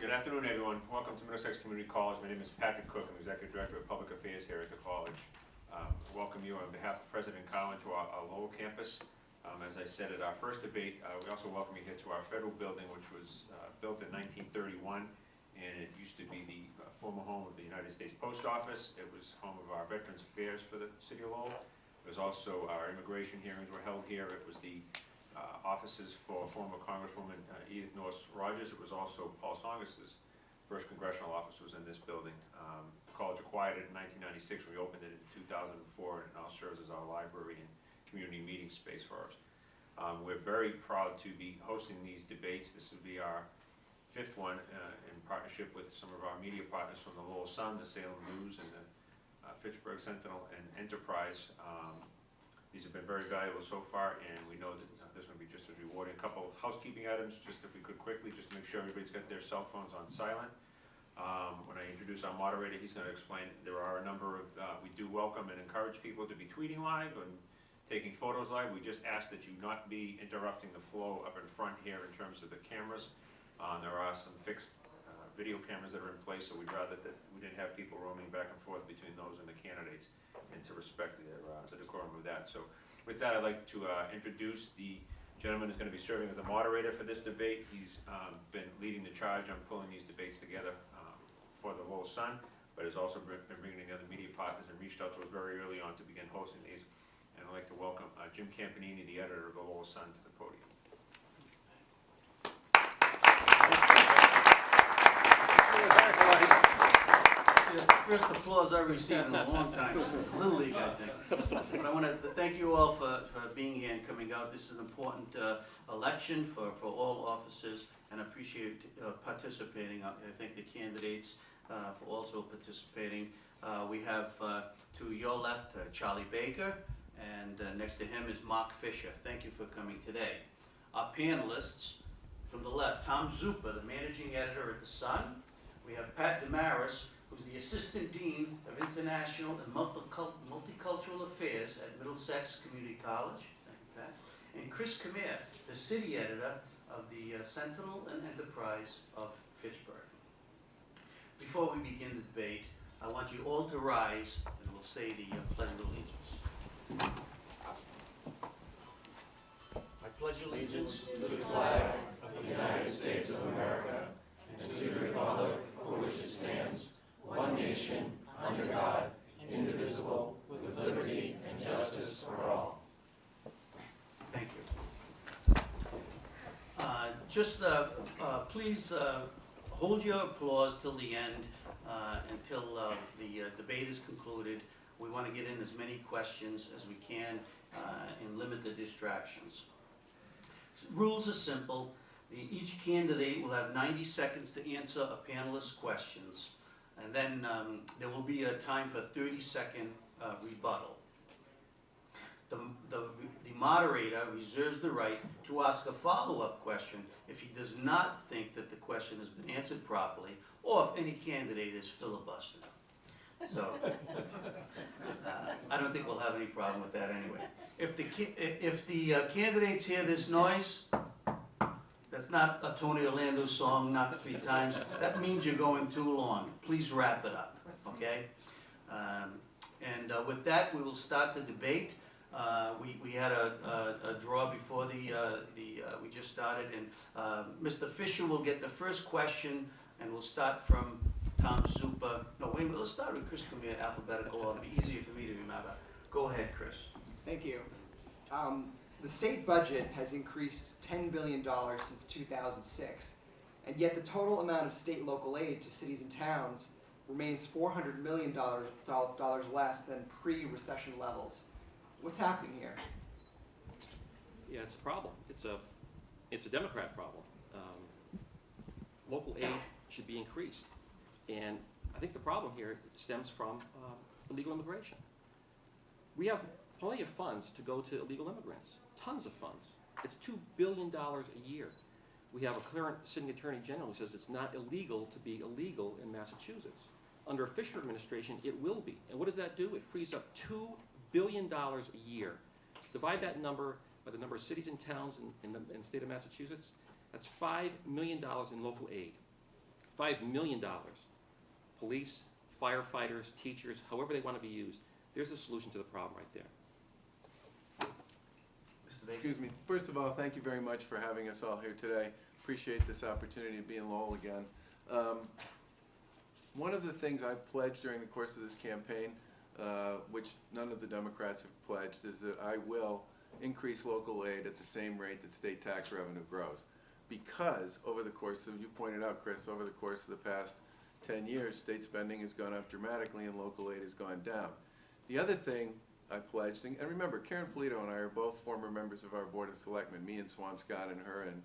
Good afternoon, everyone. Welcome to Middlesex Community College. My name is Patrick Cook. I'm Executive Director of Public Affairs here at the college. Welcome you on behalf of President Collin to our Lowell campus. As I said at our first debate, we also welcome you here to our federal building, which was built in 1931, and it used to be the former home of the United States Post Office. It was home of our Veterans Affairs for the city of Lowell. It was also our immigration hearings were held here. It was the offices for former Congresswoman Edith Norris Rogers. It was also Paul Songers's first congressional office was in this building. The college acquired it in 1996. We opened it in 2004, and it now serves as our library and community meeting space for us. We're very proud to be hosting these debates. This will be our fifth one in partnership with some of our media partners from the Lowell Sun, the Salem News, and the Fitchburg Sentinel and Enterprise. These have been very valuable so far, and we know that this will be just as rewarding. A couple of housekeeping items, just if we could quickly, just to make sure everybody's got their cell phones on silent. When I introduce our moderator, he's going to explain there are a number of, we do welcome and encourage people to be tweeting live and taking photos live. We just ask that you not be interrupting the flow up in front here in terms of the cameras. There are some fixed video cameras that are in place, so we'd rather that we didn't have people roaming back and forth between those and the candidates, and to respect the decorum of that. So with that, I'd like to introduce the gentleman who's going to be serving as the moderator for this debate. He's been leading the charge on pulling these debates together for the Lowell Sun, but has also been bringing in the other media partners and reached out to us very early on to begin hosting these. And I'd like to welcome Jim Campanini, the editor of the Lowell Sun, to the podium. It's the first applause I've received in a long time. It's a little league, I think. But I want to thank you all for being here and coming out. This is an important election for all officers, and I appreciate participating. I thank the candidates for also participating. We have to your left Charlie Baker, and next to him is Mark Fisher. Thank you for coming today. Our panelists, from the left, Tom Zupa, the managing editor at The Sun. We have Pat Damaris, who's the Assistant Dean of International and Multicultural Affairs at Middlesex Community College. Thank you, Pat. And Chris Kamir, the City Editor of the Sentinel and Enterprise of Fitchburg. Before we begin the debate, I want you all to rise and we'll say the Pledge of Allegiance. I pledge allegiance to the flag of the United States of America and to the republic for which it stands, one nation, under God, indivisible, with liberty and justice for all. Thank you. Please hold your applause till the end, until the debate is concluded. We want to get in as many questions as we can and limit the distractions. Rules are simple. Each candidate will have 90 seconds to answer a panelist's questions, and then there will be a time for 30-second rebuttal. The moderator reserves the right to ask a follow-up question if he does not think that the question has been answered properly, or if any candidate is filibustering. So I don't think we'll have any problem with that anyway. If the candidates hear this noise, that's not a Tony Orlando song, not 3 times. That means you're going too long. Please wrap it up, okay? And with that, we will start the debate. We had a draw before we just started, and Mr. Fisher will get the first question, and we'll start from Tom Zupa. No, wait a minute, let's start with Chris Kamir, alphabetical order. It'll be easier for me to remember. Go ahead, Chris. Thank you. The state budget has increased $10 billion since 2006, and yet the total amount of state and local aid to cities and towns remains $400 million less than pre-recession levels. What's happening here? Yeah, it's a problem. It's a Democrat problem. Local aid should be increased, and I think the problem here stems from illegal immigration. We have plenty of funds to go to illegal immigrants, tons of funds. It's $2 billion a year. We have a current sitting attorney general who says it's not illegal to be illegal in Massachusetts. Under a Fisher administration, it will be. And what does that do? It frees up $2 billion a year. Divide that number by the number of cities and towns in the state of Massachusetts. That's $5 million in local aid. $5 million. Police, firefighters, teachers, however they want to be used. There's a solution to the problem right there. Mr. Baker? Excuse me. First of all, thank you very much for having us all here today. Appreciate this opportunity to be in Lowell again. One of the things I've pledged during the course of this campaign, which none of the Democrats have pledged, is that I will increase local aid at the same rate that state tax revenue grows. Because over the course of, you pointed out, Chris, over the course of the past 10 years, state spending has gone up dramatically and local aid has gone down. The other thing I pledged, and remember, Karen Polito and I are both former members of our Board of Selectmen, me and Swampscott and her and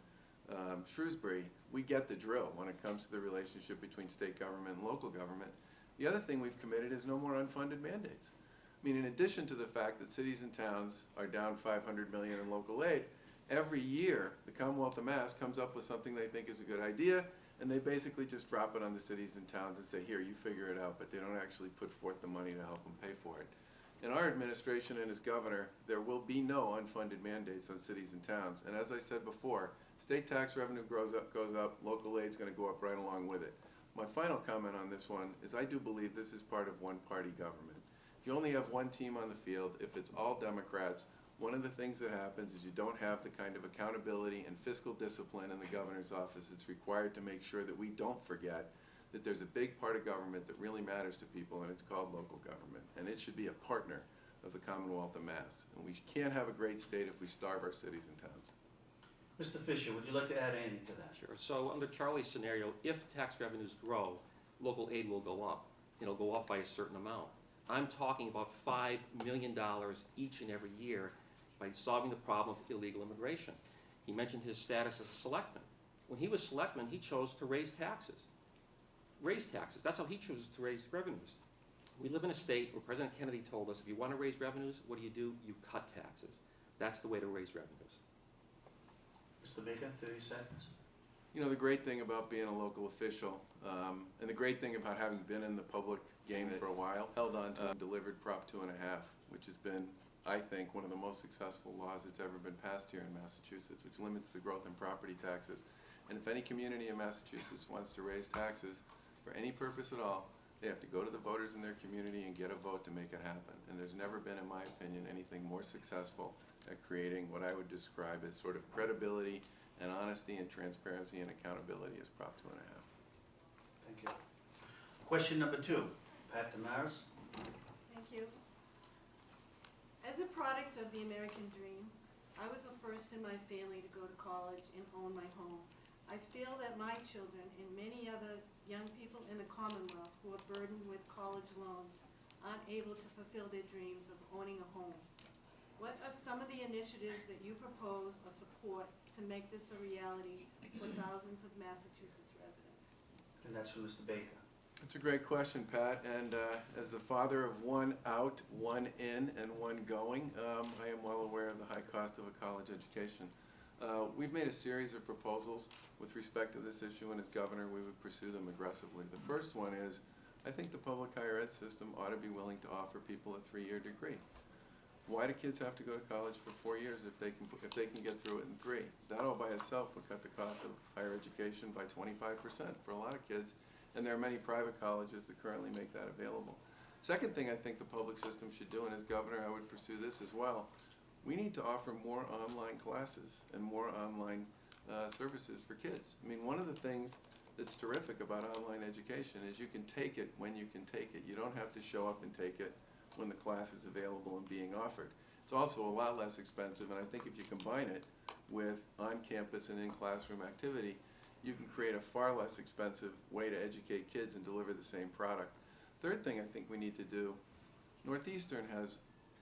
Shrewsbury. We get the drill when it comes to the relationship between state government and local government. The other thing we've committed is no more unfunded mandates. I mean, in addition to the fact that cities and towns are down $500 million in local aid, every year the Commonwealth of Mass comes up with something they think is a good idea, and they basically just drop it on the cities and towns and say, here, you figure it out, but they don't actually put forth the money to help them pay for it. In our administration and as governor, there will be no unfunded mandates on cities and towns. And as I said before, state tax revenue goes up, local aid's going to go up right along with it. My final comment on this one is I do believe this is part of one-party government. If you only have one team on the field, if it's all Democrats, one of the things that happens is you don't have the kind of accountability and fiscal discipline in the governor's office that's required to make sure that we don't forget that there's a big part of government that really matters to people, and it's called local government. And it should be a partner of the Commonwealth of Mass. And we can't have a great state if we starve our cities and towns. Mr. Fisher, would you like to add anything to that? Sure. So under Charlie's scenario, if tax revenues grow, local aid will go up. It'll go up by a certain amount. I'm talking about $5 million each and every year by solving the problem of illegal immigration. He mentioned his status as a selectman. When he was selectman, he chose to raise taxes. Raise taxes. That's how he chooses to raise revenues. We live in a state where President Kennedy told us, if you want to raise revenues, what do? You cut taxes. That's the way to raise revenues. Mr. Baker, 30 seconds. You know, the great thing about being a local official, and the great thing about having been in the public game for a while, held on to and delivered Prop 2.5, which has been, I think, one of the most successful laws that's ever been passed here in Massachusetts, which limits the growth in property taxes. And if any community in Massachusetts wants to raise taxes for any purpose at all, they have to go to the voters in their community and get a vote to make it happen. And there's never been, in my opinion, anything more successful at creating what I would describe as sort of credibility and honesty and transparency and accountability as Prop 2.5. Thank you. Question number 2, Pat Damaris. Thank you. As a product of the American dream, I was the first in my family to go to college and own my home. I feel that my children and many other young people in the Commonwealth who are burdened with college loans aren't able to fulfill their dreams of owning a home. What are some of the initiatives that you propose or support to make this a reality for thousands of Massachusetts residents? And that's from Mr. Baker. It's a great question, Pat, and as the father of one out, one in, and one going, I am well aware of the high cost of a college education. We've made a series of proposals with respect to this issue, and as governor, we would pursue them aggressively. The first one is, I think the public higher ed system ought to be willing to offer people a 3-year degree. Why do kids have to go to college for 4 years if they can get through it in 3? That all by itself would cut the cost of higher education by 25% for a lot of kids, and there are many private colleges that currently make that available. Second thing I think the public system should do, and as governor I would pursue this as well, we need to offer more online classes and more online services for kids. I mean, one of the things that's terrific about online education is you can take it when you can take it. You don't have to show up and take it when the class is available and being offered. It's also a lot less expensive, and I think if you combine it with on-campus and in-classroom activity, you can create a far less expensive way to educate kids and deliver the same product. Third thing I think we need to do, Northeastern has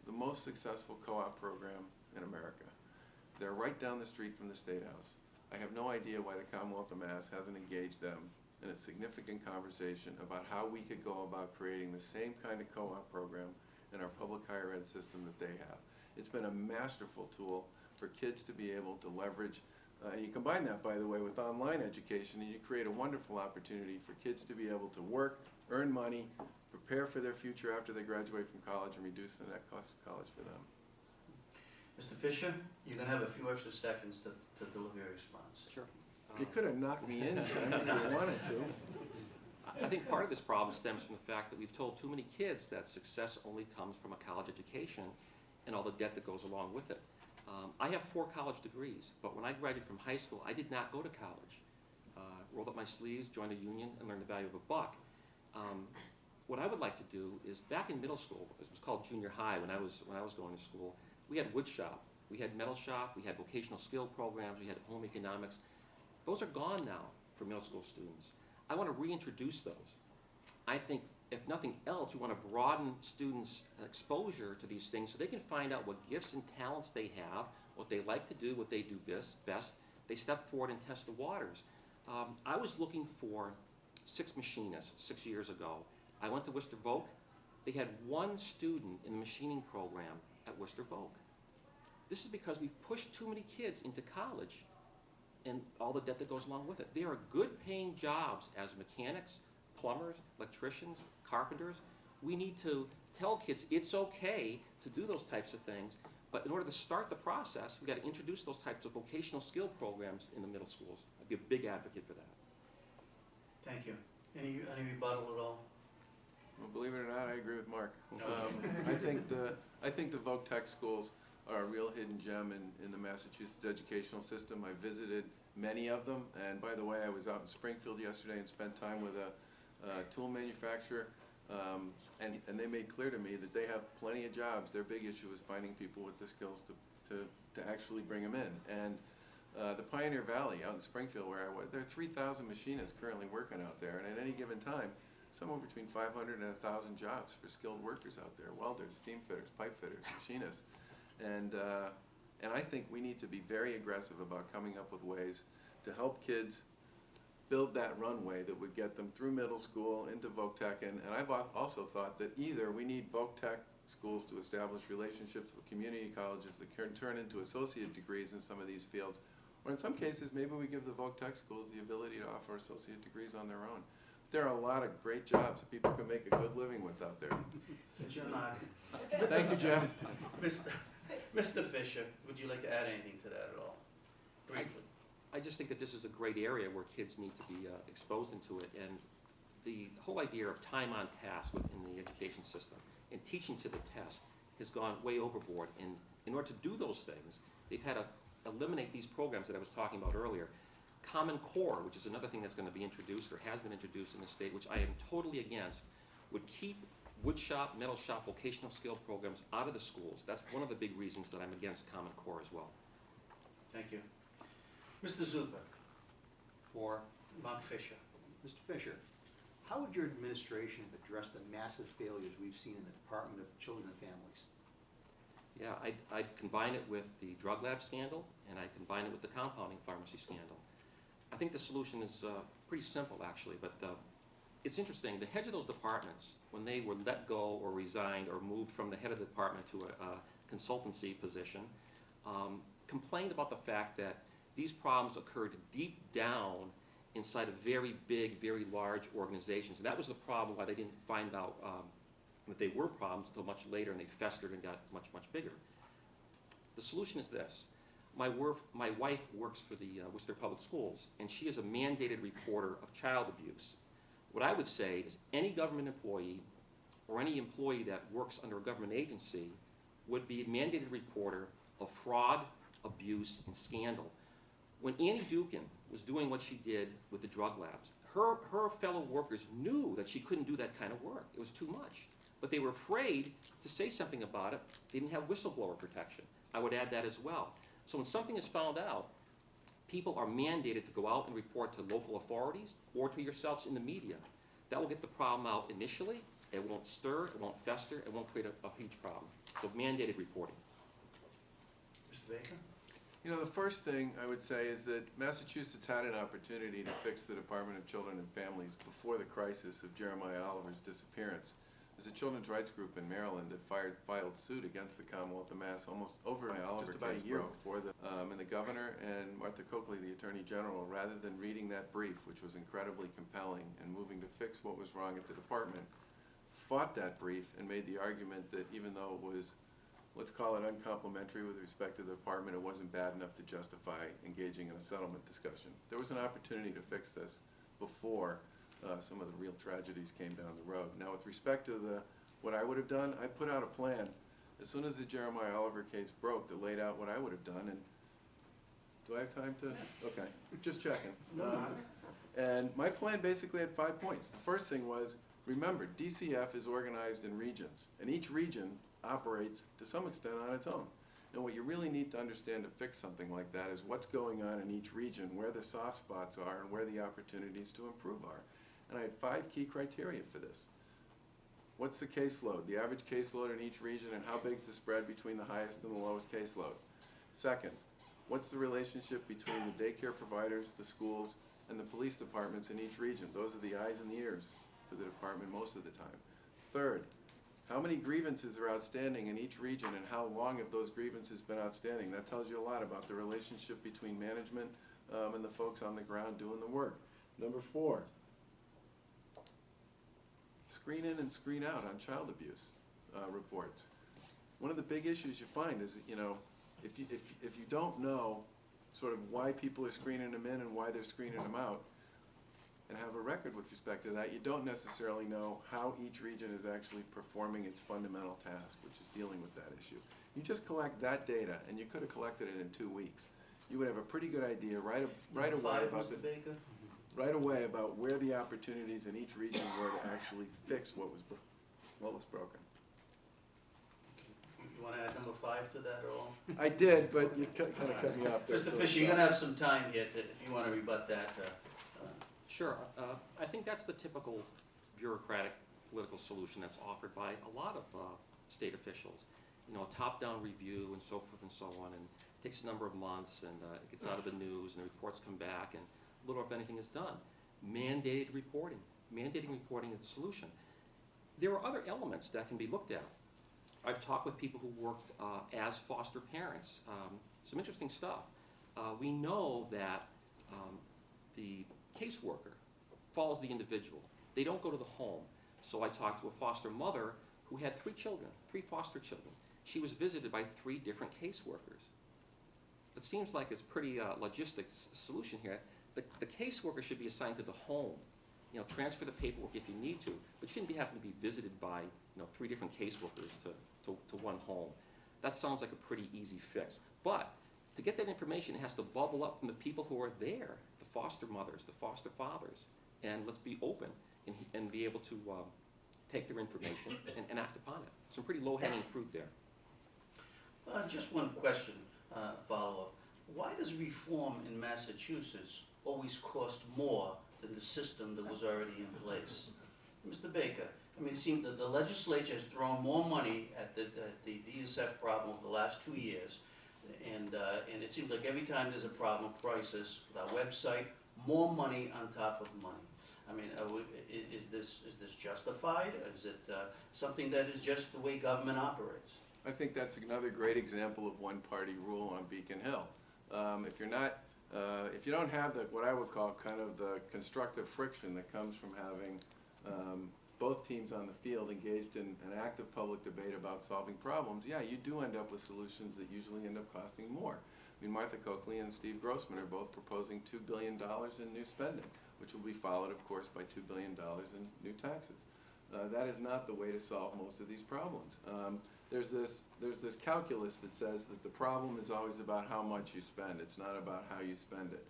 the most successful co-op program in America. They're right down the street from the State House. I have no idea why the Commonwealth of Mass hasn't engaged them in a significant conversation about how we could go about creating the same kind of co-op program in our public higher ed system that they have. It's been a masterful tool for kids to be able to leverage. You combine that, by the way, with online education, and you create a wonderful opportunity for kids to be able to work, earn money, prepare for their future after they graduate from college, and reduce the net cost of college for them. Mr. Fisher, you're going to have a few extra seconds to deliver your response. Sure. You could have knocked me in, Jen, if you wanted to. I think part of this problem stems from the fact that we've told too many kids that success only comes from a college education and all the debt that goes along with it. I have 4 college degrees, but when I graduated from high school, I did not go to college. Rolled up my sleeves, joined a union, and learned the value of a buck. What I would like to do is, back in middle school, it was called junior high when I was going to school, we had wood shop, we had metal shop, we had vocational skill programs, we had home economics. Those are gone now for middle school students. I want to reintroduce those. I think, if nothing else, we want to broaden students' exposure to these things so they can find out what gifts and talents they have, what they like to do, what they do best. They step forward and test the waters. I was looking for 6 machinists 6 years ago. I went to Worcester Voc. They had 1 student in the machining program at Worcester Voc. This is because we've pushed too many kids into college and all the debt that goes along with it. There are good paying jobs as mechanics, plumbers, electricians, carpenters. We need to tell kids it's okay to do those types of things, but in order to start the process, we've got to introduce those types of vocational skill programs in the middle schools. I'd be a big advocate for that. Thank you. Any rebuttal at all? Well, believe it or not, I agree with Mark. I think the Voc Tech schools are a real hidden gem in the Massachusetts educational system. I visited many of them, and by the way, I was out in Springfield yesterday and spent time with a tool manufacturer, and they made clear to me that they have plenty of jobs. Their big issue is finding people with the skills to actually bring them in. And the Pioneer Valley out in Springfield, where I was, there are 3,000 machinists currently working out there, and at any given time, somewhere between 500 and 1,000 jobs for skilled workers out there: welders, steam fitters, pipe fitters, machinists. And I think we need to be very aggressive about coming up with ways to help kids build that runway that would get them through middle school into Voc Tech. And I've also thought that either we need Voc Tech schools to establish relationships with community colleges that can turn into associate degrees in some of these fields, or in some cases, maybe we give the Voc Tech schools the ability to offer associate degrees on their own. There are a lot of great jobs that people can make a good living with out there. Jim, Thank you, Jeff. Mr. Fisher, would you like to add anything to that at all? Briefly. I just think that this is a great area where kids need to be exposed into it, and the whole idea of time on task within the education system and teaching to the test has gone way overboard. And in order to do those things, they've had to eliminate these programs that I was talking about earlier. Common Core, which is another thing that's going to be introduced or has been introduced in the state, which I am totally against, would keep wood shop, metal shop, vocational skill programs out of the schools. That's one of the big reasons that I'm against Common Core as well. Thank you. Mr. Zupa. For Mark Fisher. Mr. Fisher, how would your administration have addressed the massive failures we've seen in the Department of Children and Families? Yeah, I'd combine it with the drug lab scandal, and I'd combine it with the compounding pharmacy scandal. I think the solution is pretty simple, actually, but it's interesting. The heads of those departments, when they were let go or resigned or moved from the head of the department to a consultancy position, complained about the fact that these problems occurred deep down inside of very big, very large organizations. And that was the problem why they didn't find out that they were problems until much later, and they festered and got much, much bigger. The solution is this. My wife works for the Worcester Public Schools, and she is a mandated reporter of child abuse. What I would say is any government employee or any employee that works under a government agency would be a mandated reporter of fraud, abuse, and scandal. When Annie Dukin was doing what she did with the drug labs, her fellow workers knew that she couldn't do that kind of work. It was too much. But they were afraid to say something about it. They didn't have whistleblower protection. I would add that as well. So when something is found out, people are mandated to go out and report to local authorities or to yourselves in the media. That will get the problem out initially. It won't stir, it won't fester, it won't create a huge problem. So mandated reporting. Mr. Baker? You know, the first thing I would say is that Massachusetts had an opportunity to fix the Department of Children and Families before the crisis of Jeremiah Oliver's disappearance. There's a children's rights group in Maryland that filed suit against the Commonwealth of Mass almost over just about a year before and the governor and Martha Coakley, the Attorney General, rather than reading that brief, which was incredibly compelling, and moving to fix what was wrong at the department, fought that brief and made the argument that even though it was, let's call it uncomplimentary with respect to the department, it wasn't bad enough to justify engaging in a settlement discussion. There was an opportunity to fix this before some of the real tragedies came down the road. Now, with respect to what I would have done, I put out a plan as soon as the Jeremiah Oliver case broke that laid out what I would have done. And do I have time to? Okay, just checking. And my plan basically had 5 points. The first thing was, remember, DCF is organized in regions, and each region operates to some extent on its own. And what you really need to understand to fix something like that is what's going on in each region, where the soft spots are, and where the opportunities to improve are. And I had 5 key criteria for this. What's the caseload, the average caseload in each region, and how big is the spread between the highest and the lowest caseload? Second, what's the relationship between the daycare providers, the schools, and the police departments in each region? Those are the eyes and the ears for the department most of the time. Third, how many grievances are outstanding in each region, and how long have those grievances been outstanding? That tells you a lot about the relationship between management and the folks on the ground doing the work. Number 4, screen in and screen out on child abuse reports. One of the big issues you find is, you know, if you don't know sort of why people are screening them in and why they're screening them out, and have a record with respect to that, you don't necessarily know how each region is actually performing its fundamental task, which is dealing with that issue. You just collect that data, and you could have collected it in 2 weeks. You would have a pretty good idea right away about where the opportunities in each region were to actually fix what was broken. You want to add number 5 to that at all? I did, but you kind of cut me off there. Mr. Fisher, you're going to have some time here if you want to rebut that. Sure. I think that's the typical bureaucratic political solution that's offered by a lot of state officials. You know, a top-down review and so forth and so on, and it takes a number of months, and it gets out of the news, and the reports come back, and little if anything is done. Mandated reporting. Mandating reporting is the solution. There are other elements that can be looked at. I've talked with people who worked as foster parents. Some interesting stuff. We know that the caseworker follows the individual. They don't go to the home. So I talked to a foster mother who had 3 children, 3 foster children. She was visited by 3 different caseworkers. It seems like it's pretty logistics solution here. The caseworker should be assigned to the home. You know, transfer the paperwork if you need to, but you shouldn't be having to be visited by 3 different caseworkers to one home. That sounds like a pretty easy fix. But to get that information, it has to bubble up from the people who are there, the foster mothers, the foster fathers, and let's be open and be able to take their information and act upon it. Some pretty low-hanging fruit there. Just one question, follow-up. Why does reform in Massachusetts always cost more than the system that was already in place? Mr. Baker, I mean, it seems that the legislature has thrown more money at the DSF problem over the last 2 years, and it seems like every time there's a problem, crisis, with our website, more money on top of money. I mean, is this justified? Is it something that is just the way government operates? I think that's another great example of one-party rule on Beacon Hill. If you don't have what I would call kind of the constructive friction that comes from having both teams on the field engaged in an active public debate about solving problems, yeah, you do end up with solutions that usually end up costing more. I mean, Martha Coakley and Steve Grossman are both proposing $2 billion in new spending, which will be followed, of course, by $2 billion in new taxes. That is not the way to solve most of these problems. There's this calculus that says that the problem is always about how much you spend. It's not about how you spend it.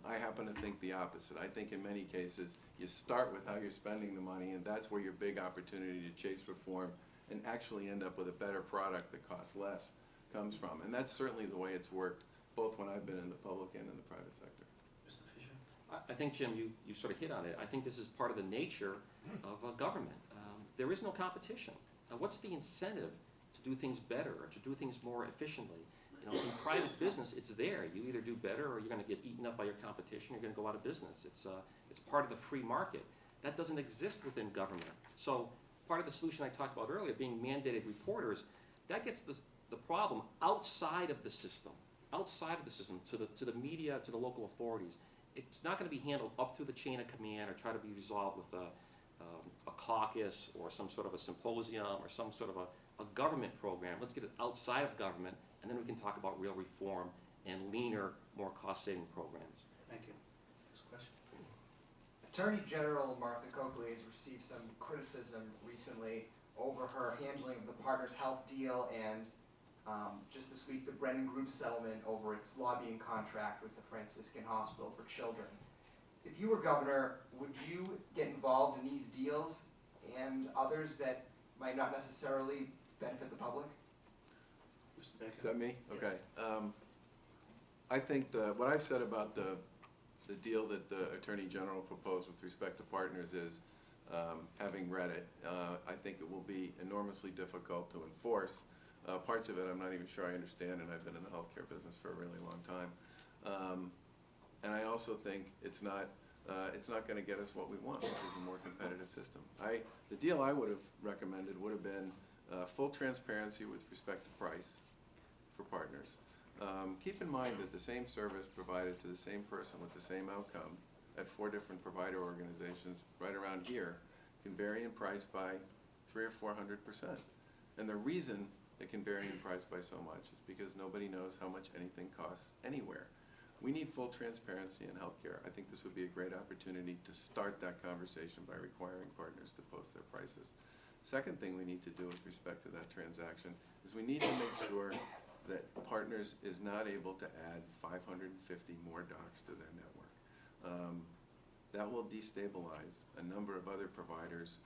I happen to think the opposite. I think in many cases you start with how you're spending the money, and that's where your big opportunity to chase reform and actually end up with a better product that costs less comes from. And that's certainly the way it's worked, both when I've been in the public and in the private sector. Mr. Fisher? I think, Jim, you sort of hit on it. I think this is part of the nature of government. There is no competition. What's the incentive to do things better or to do things more efficiently? You know, in private business, it's there. You either do better or you're going to get eaten up by your competition. You're going to go out of business. It's part of the free market. That doesn't exist within government. So part of the solution I talked about earlier, being mandated reporters, that gets the problem outside of the system, to the media, to the local authorities. It's not going to be handled up through the chain of command or try to be resolved with a caucus or some sort of a symposium or some sort of a government program. Let's get it outside of government, and then we can talk about real reform and leaner, more cost-saving programs. Thank you. Next question. Attorney General Martha Coakley has received some criticism recently over her handling of the Partners Health deal and just this week the Brennan Group settlement over its lobbying contract with the Franciscan Hospital for Children. If you were governor, would you get involved in these deals and others that might not necessarily benefit the public? Mr. Baker? Is that me? Yeah. Okay. I think what I've said about the deal that the Attorney General proposed with respect to Partners is, having read it, I think it will be enormously difficult to enforce. Parts of it I'm not even sure I understand, and I've been in the healthcare business for a really long time. And I also think it's not going to get us what we want, which is a more competitive system. The deal I would have recommended would have been full transparency with respect to price for Partners. Keep in mind that the same service provided to the same person with the same outcome at 4 different provider organizations right around here can vary in price by 300 or 400%. And the reason it can vary in price by so much is because nobody knows how much anything costs anywhere. We need full transparency in healthcare. I think this would be a great opportunity to start that conversation by requiring Partners to post their prices. Second thing we need to do with respect to that transaction is we need to make sure that Partners is not able to add 550 more docs to their network. That will destabilize a number of other providers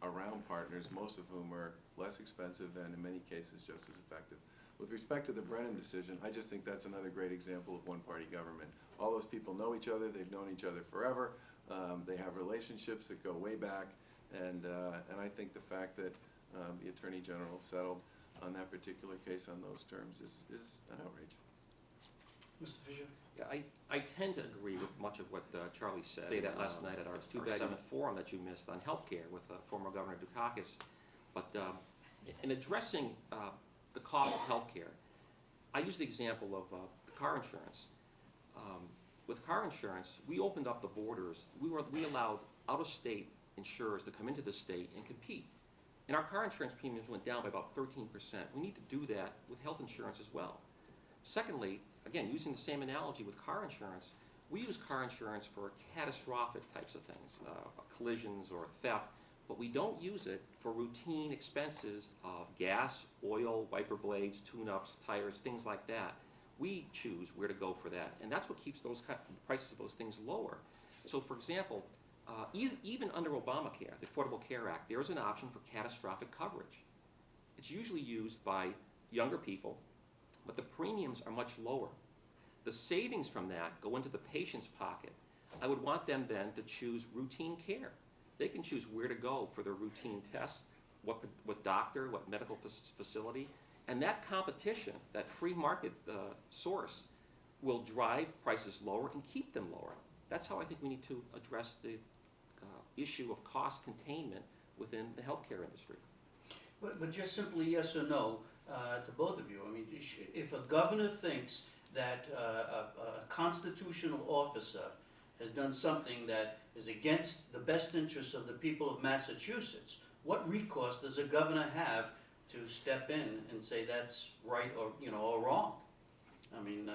around Partners, most of whom are less expensive and in many cases just as effective. With respect to the Brennan decision, I just think that's another great example of one-party government. All those people know each other, they've known each other forever, they have relationships that go way back, and I think the fact that the Attorney General settled on that particular case on those terms is an outrage. Mr. Fisher? Yeah, I tend to agree with much of what Charlie said. Say that last night at our Summit Forum that you missed on healthcare with former Governor Dukakis. But in addressing the cost of healthcare, I use the example of the car insurance. With car insurance, we opened up the borders. We allowed out-of-state insurers to come into the state and compete. And our car insurance premiums went down by about 13%. We need to do that with health insurance as well. Secondly, again, using the same analogy with car insurance, we use car insurance for catastrophic types of things, collisions or theft, but we don't use it for routine expenses of gas, oil, wiper blades, tune-ups, tires, things like that. We choose where to go for that, and that's what keeps the prices of those things lower. So, for example, even under Obamacare, the Affordable Care Act, there is an option for catastrophic coverage. It's usually used by younger people, but the premiums are much lower. The savings from that go into the patient's pocket. I would want them then to choose routine care. They can choose where to go for their routine tests, what doctor, what medical facility, and that competition, that free market source, will drive prices lower and keep them lower. That's how I think we need to address the issue of cost containment within the healthcare industry. But just simply yes or no to both of you. I mean, if a governor thinks that a constitutional officer has done something that is against the best interests of the people of Massachusetts, what recourse does a governor have to step in and say that's right or wrong? I mean,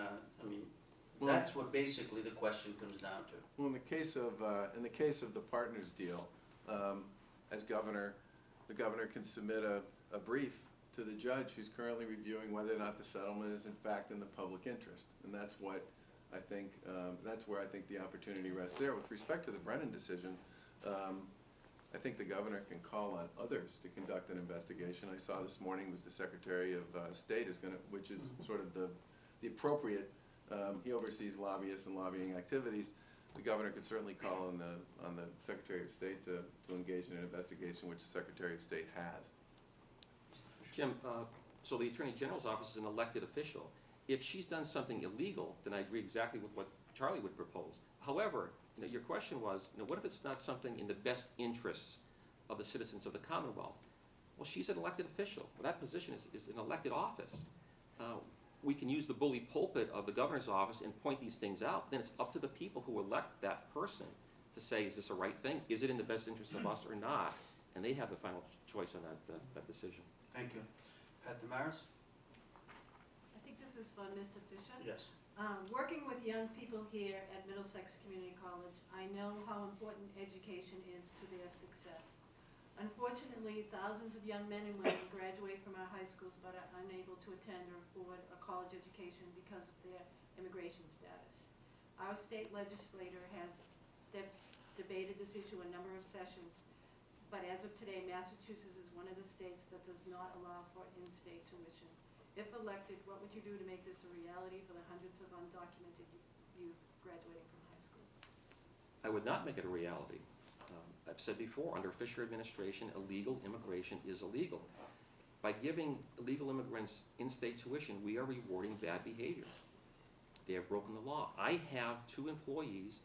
Well, that's what basically the question comes down to. Well, in the case of the Partners deal, as governor, the governor can submit a brief to the judge who's currently reviewing whether or not the settlement is in fact in the public interest, and that's what I think. That's where I think the opportunity rests there. With respect to the Brennan decision, I think the governor can call on others to conduct an investigation. I saw this morning that the Secretary of State is going to, which is sort of the appropriate. He oversees lobbyists and lobbying activities. The governor could certainly call on the Secretary of State to engage in an investigation, which the Secretary of State has. Jim, so the Attorney General's office is an elected official. If she's done something illegal, then I agree exactly with what Charlie would propose. However, your question was, what if it's not something in the best interests of the citizens of the Commonwealth? Well, she's an elected official. Well, that position is an elected office. We can use the bully pulpit of the governor's office and point these things out. Then it's up to the people who elect that person to say, is this a right thing? Is it in the best interest of us or not? And they have the final choice on that decision. Thank you. Pat Damaris? I think this is for Mr. Fisher. Yes. Working with young people here at Middlesex Community College, I know how important education is to their success. Unfortunately, thousands of young men and women graduate from our high schools but are unable to attend or afford a college education because of their immigration status. Our state legislature has debated this issue a number of sessions, but as of today, Massachusetts is one of the states that does not allow for in-state tuition. If elected, what would you do to make this a reality for the hundreds of undocumented youth graduating from high school? I would not make it a reality. I've said before, under Fisher administration, illegal immigration is illegal. By giving illegal immigrants in-state tuition, we are rewarding bad behavior. They have broken the law. I have 2 employees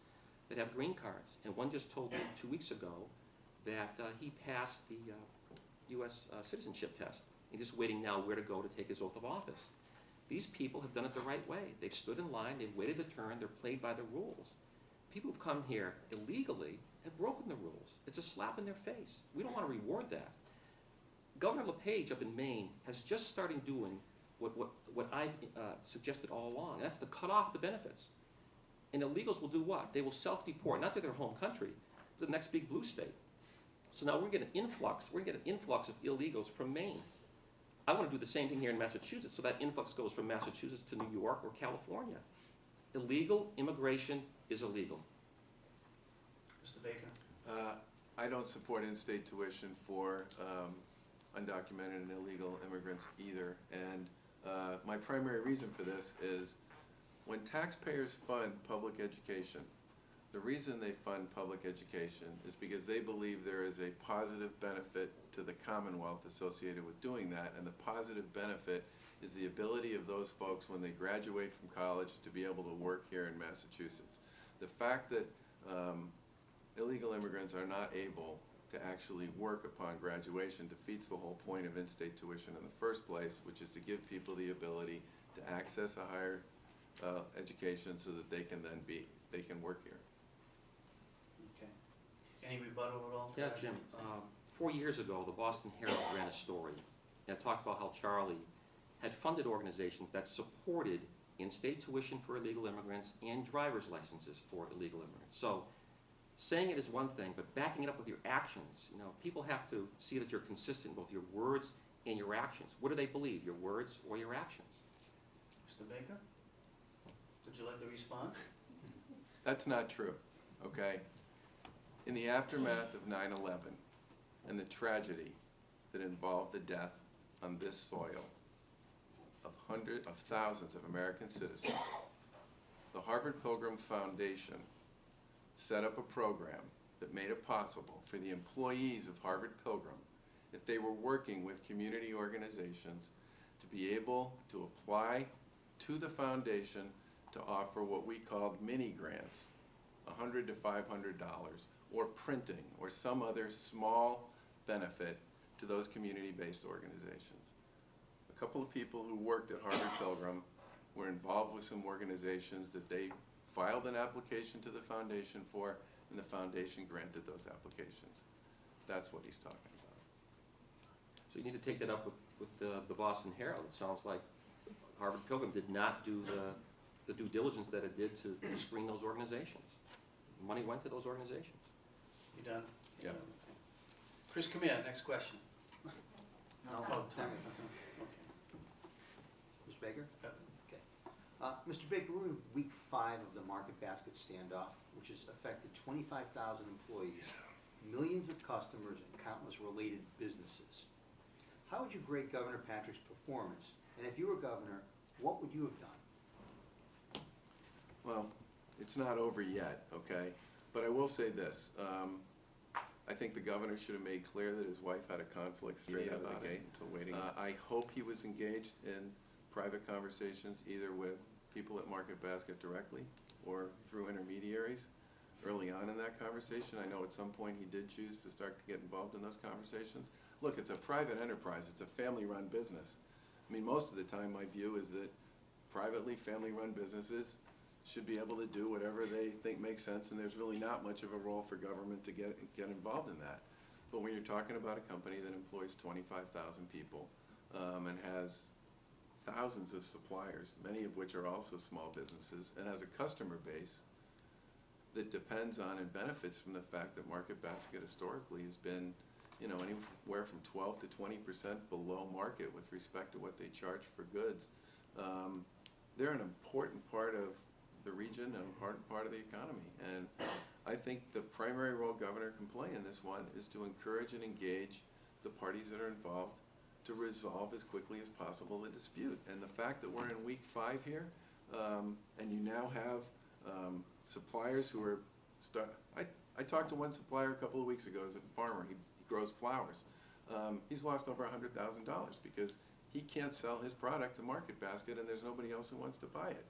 that have green cards, and one just told me 2 weeks ago that he passed the U.S. citizenship test. He's just waiting now where to go to take his oath of office. These people have done it the right way. They've stood in line, they've waited their turn, they're played by the rules. People who've come here illegally have broken the rules. It's a slap in their face. We don't want to reward that. Governor LePage up in Maine has just started doing what I've suggested all along, and that's to cut off the benefits. And illegals will do what? They will self-deport, not to their home country, but to the next big blue state. So now we're going to get an influx of illegals from Maine. I want to do the same thing here in Massachusetts, so that influx goes from Massachusetts to New York or California. Illegal immigration is illegal. Mr. Baker? I don't support in-state tuition for undocumented and illegal immigrants either. And my primary reason for this is when taxpayers fund public education, the reason they fund public education is because they believe there is a positive benefit to the Commonwealth associated with doing that, and the positive benefit is the ability of those folks when they graduate from college to be able to work here in Massachusetts. The fact that illegal immigrants are not able to actually work upon graduation defeats the whole point of in-state tuition in the first place, which is to give people the ability to access a higher education so that they can work here. Okay. Any rebuttal at all? Yeah, Jim. 4 years ago, the Boston Herald ran a story that talked about how Charlie had funded organizations that supported in-state tuition for illegal immigrants and driver's licenses for illegal immigrants. So saying it is one thing, but backing it up with your actions. You know, people have to see that you're consistent with your words and your actions. What do they believe, your words or your actions? Mr. Baker? Would you like to respond? That's not true, okay? In the aftermath of 9/11 and the tragedy that involved the death on this soil of hundreds of thousands of American citizens, the Harvard Pilgrim Foundation set up a program that made it possible for the employees of Harvard Pilgrim, if they were working with community organizations, to be able to apply to the foundation to offer what we called mini grants, $100 to $500, or printing, or some other small benefit to those community-based organizations. A couple of people who worked at Harvard Pilgrim were involved with some organizations that they filed an application to the foundation for, and the foundation granted those applications. That's what he's talking about. So you need to take that up with the Boston Herald. It sounds like Harvard Pilgrim did not do the due diligence that it did to screen those organizations. Money went to those organizations. You done? Yeah. Okay. Chris, come here, next question. No, Oh, Tom. Terry. Okay. Mr. Baker? Yep. Okay. Mr. Baker, we're in week 5 of the market basket standoff, which has affected 25,000 employees, millions of customers, and countless related businesses. How would you grade Governor Patrick's performance? And if you were governor, what would you have done? Well, it's not over yet, okay? But I will say this. I think the governor should have made clear that his wife had a conflict straight out of the gate. I hope he was engaged in private conversations either with people at Market Basket directly or through intermediaries early on in that conversation. I know at some point he did choose to start to get involved in those conversations. Look, it's a private enterprise. It's a family-run business. I mean, most of the time my view is that privately family-run businesses should be able to do whatever they think makes sense, and there's really not much of a role for government to get involved in that. But when you're talking about a company that employs 25,000 people and has thousands of suppliers, many of which are also small businesses, and has a customer base that depends on and benefits from the fact that Market Basket historically has been, you know, anywhere from 12 to 20% below market with respect to what they charge for goods. They're an important part of the region and an important part of the economy. And I think the primary role governor can play in this one is to encourage and engage the parties that are involved to resolve as quickly as possible the dispute. And the fact that we're in week 5 here, and you now have suppliers who are I talked to one supplier a couple of weeks ago as a farmer. He grows flowers. He's lost over $100,000 because he can't sell his product to Market Basket and there's nobody else who wants to buy it.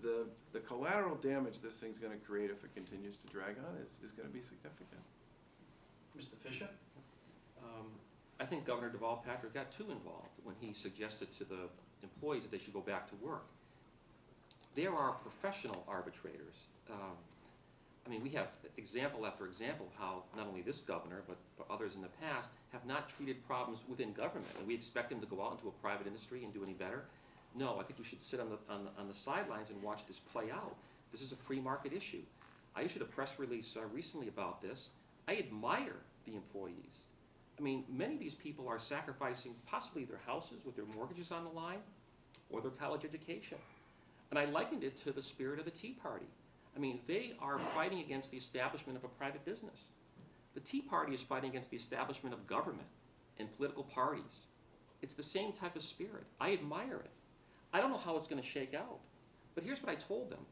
The collateral damage this thing's going to create if it continues to drag on is going to be significant. Mr. Fisher? I think Governor Deval Patrick got too involved when he suggested to the employees that they should go back to work. There are professional arbitrators. I mean, we have example after example how not only this governor, but others in the past have not treated problems within government. And we expect them to go out into a private industry and do any better. No, I think we should sit on the sidelines and watch this play out. This is a free market issue. I issued a press release recently about this. I admire the employees. I mean, many of these people are sacrificing possibly their houses with their mortgages on the line or their college education. And I likened it to the spirit of the Tea Party. I mean, they are fighting against the establishment of a private business. The Tea Party is fighting against the establishment of government and political parties. It's the same type of spirit. I admire it. I don't know how it's going to shake out. But here's what I told them.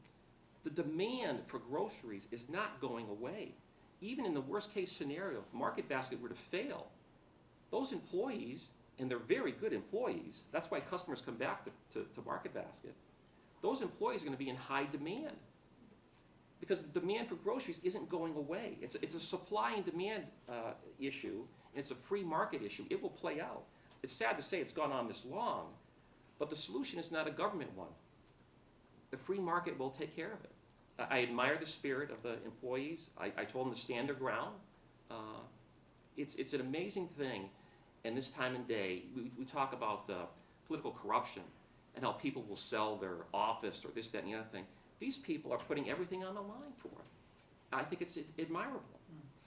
The demand for groceries is not going away. Even in the worst case scenario, if Market Basket were to fail, those employees, and they're very good employees, that's why customers come back to Market Basket, those employees are going to be in high demand. Because the demand for groceries isn't going away. It's a supply and demand issue, and it's a free market issue. It will play out. It's sad to say it's gone on this long, but the solution is not a government one. The free market will take care of it. I admire the spirit of the employees. I told them to stand their ground. It's an amazing thing, and this time and day, we talk about political corruption and how people will sell their office or this, that, and the other thing. These people are putting everything on the line for it. I think it's admirable,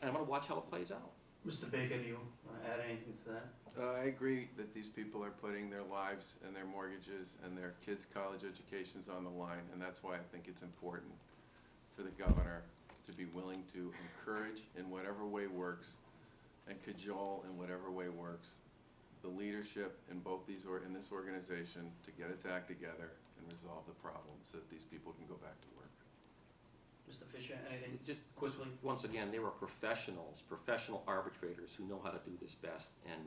and I'm going to watch how it plays out. Mr. Baker, do you want to add anything to that? I agree that these people are putting their lives and their mortgages and their kids' college educations on the line, and that's why I think it's important for the governor to be willing to encourage in whatever way works and cajole in whatever way works the leadership in both these in this organization to get its act together and resolve the problem so that these people can go back to work. Mr. Fisher, anything? Just quickly. Once again, there are professionals, professional arbitrators who know how to do this best, and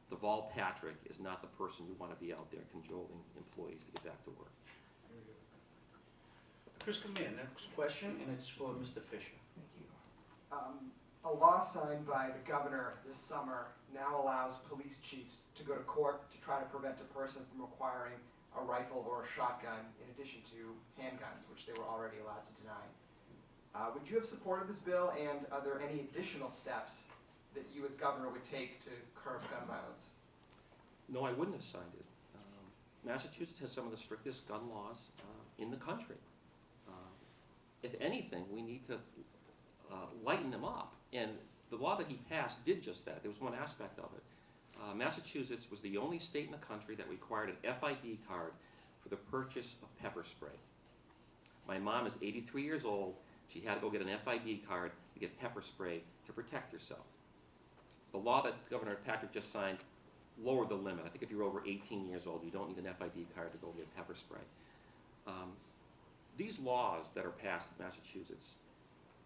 Deval Patrick is not the person we want to be out there cajoling employees to get back to work. Chris, come in. Next question, and it's for Mr. Fisher. Thank you. A law signed by the governor this summer now allows police chiefs to go to court to try to prevent a person from acquiring a rifle or a shotgun in addition to handguns, which they were already allowed to deny. Would you have supported this bill, and are there any additional steps that you as governor would take to curb gun violence? No, I wouldn't have signed it. Massachusetts has some of the strictest gun laws in the country. If anything, we need to lighten them up. And the law that he passed did just that. There was one aspect of it. Massachusetts was the only state in the country that required an FID card for the purchase of pepper spray. My mom is 83 years old. She had to go get an FID card to get pepper spray to protect herself. The law that Governor Patrick just signed lowered the limit. I think if you're over 18 years old, you don't need an FID card to go get pepper spray. These laws that are passed in Massachusetts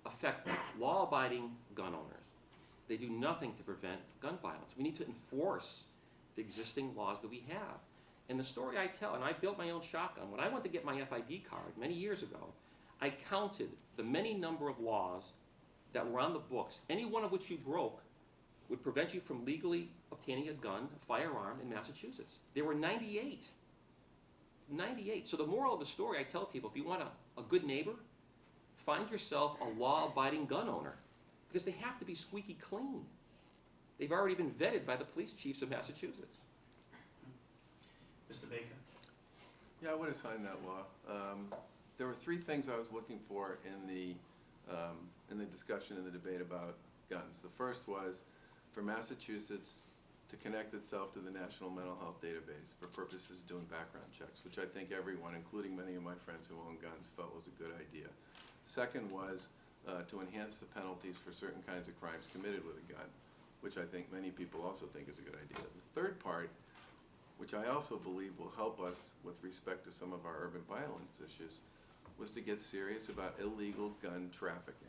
affect law-abiding gun owners. They do nothing to prevent gun violence. We need to enforce the existing laws that we have. And the story I tell, and I built my own shotgun, when I went to get my FID card many years ago, I counted the many number of laws that were on the books, any one of which you broke would prevent you from legally obtaining a gun, a firearm in Massachusetts. There were 98. 98. So the moral of the story I tell people, if you want a good neighbor, find yourself a law-abiding gun owner, because they have to be squeaky clean. They've already been vetted by the police chiefs of Massachusetts. Mr. Baker? Yeah, I would have signed that law. There were 3 things I was looking for in the in the discussion and the debate about guns. The first was for Massachusetts to connect itself to the National Mental Health Database for purposes of doing background checks, which I think everyone, including many of my friends who own guns, felt was a good idea. Second was to enhance the penalties for certain kinds of crimes committed with a gun, which I think many people also think is a good idea. The third part, which I also believe will help us with respect to some of our urban violence issues, was to get serious about illegal gun trafficking.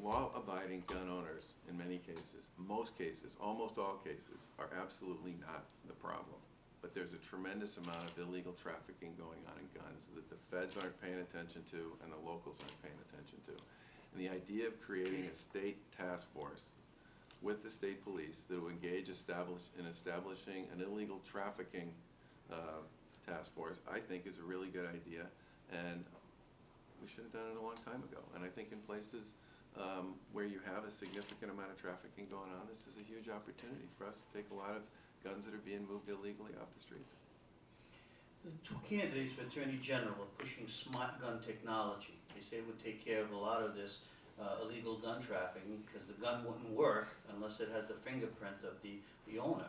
Law-abiding gun owners, in many cases, most cases, almost all cases, are absolutely not the problem. But there's a tremendous amount of illegal trafficking going on in guns that the feds aren't paying attention to and the locals aren't paying attention to. And the idea of creating a state task force with the state police that will engage in establishing an illegal trafficking task force, I think is a really good idea, and we should have done it a long time ago. And I think in places where you have a significant amount of trafficking going on, this is a huge opportunity for us to take a lot of guns that are being moved illegally off the streets. The two candidates for Attorney General are pushing smart gun technology. They say it would take care of a lot of this illegal gun trafficking, because the gun wouldn't work unless it has the fingerprint of the owner.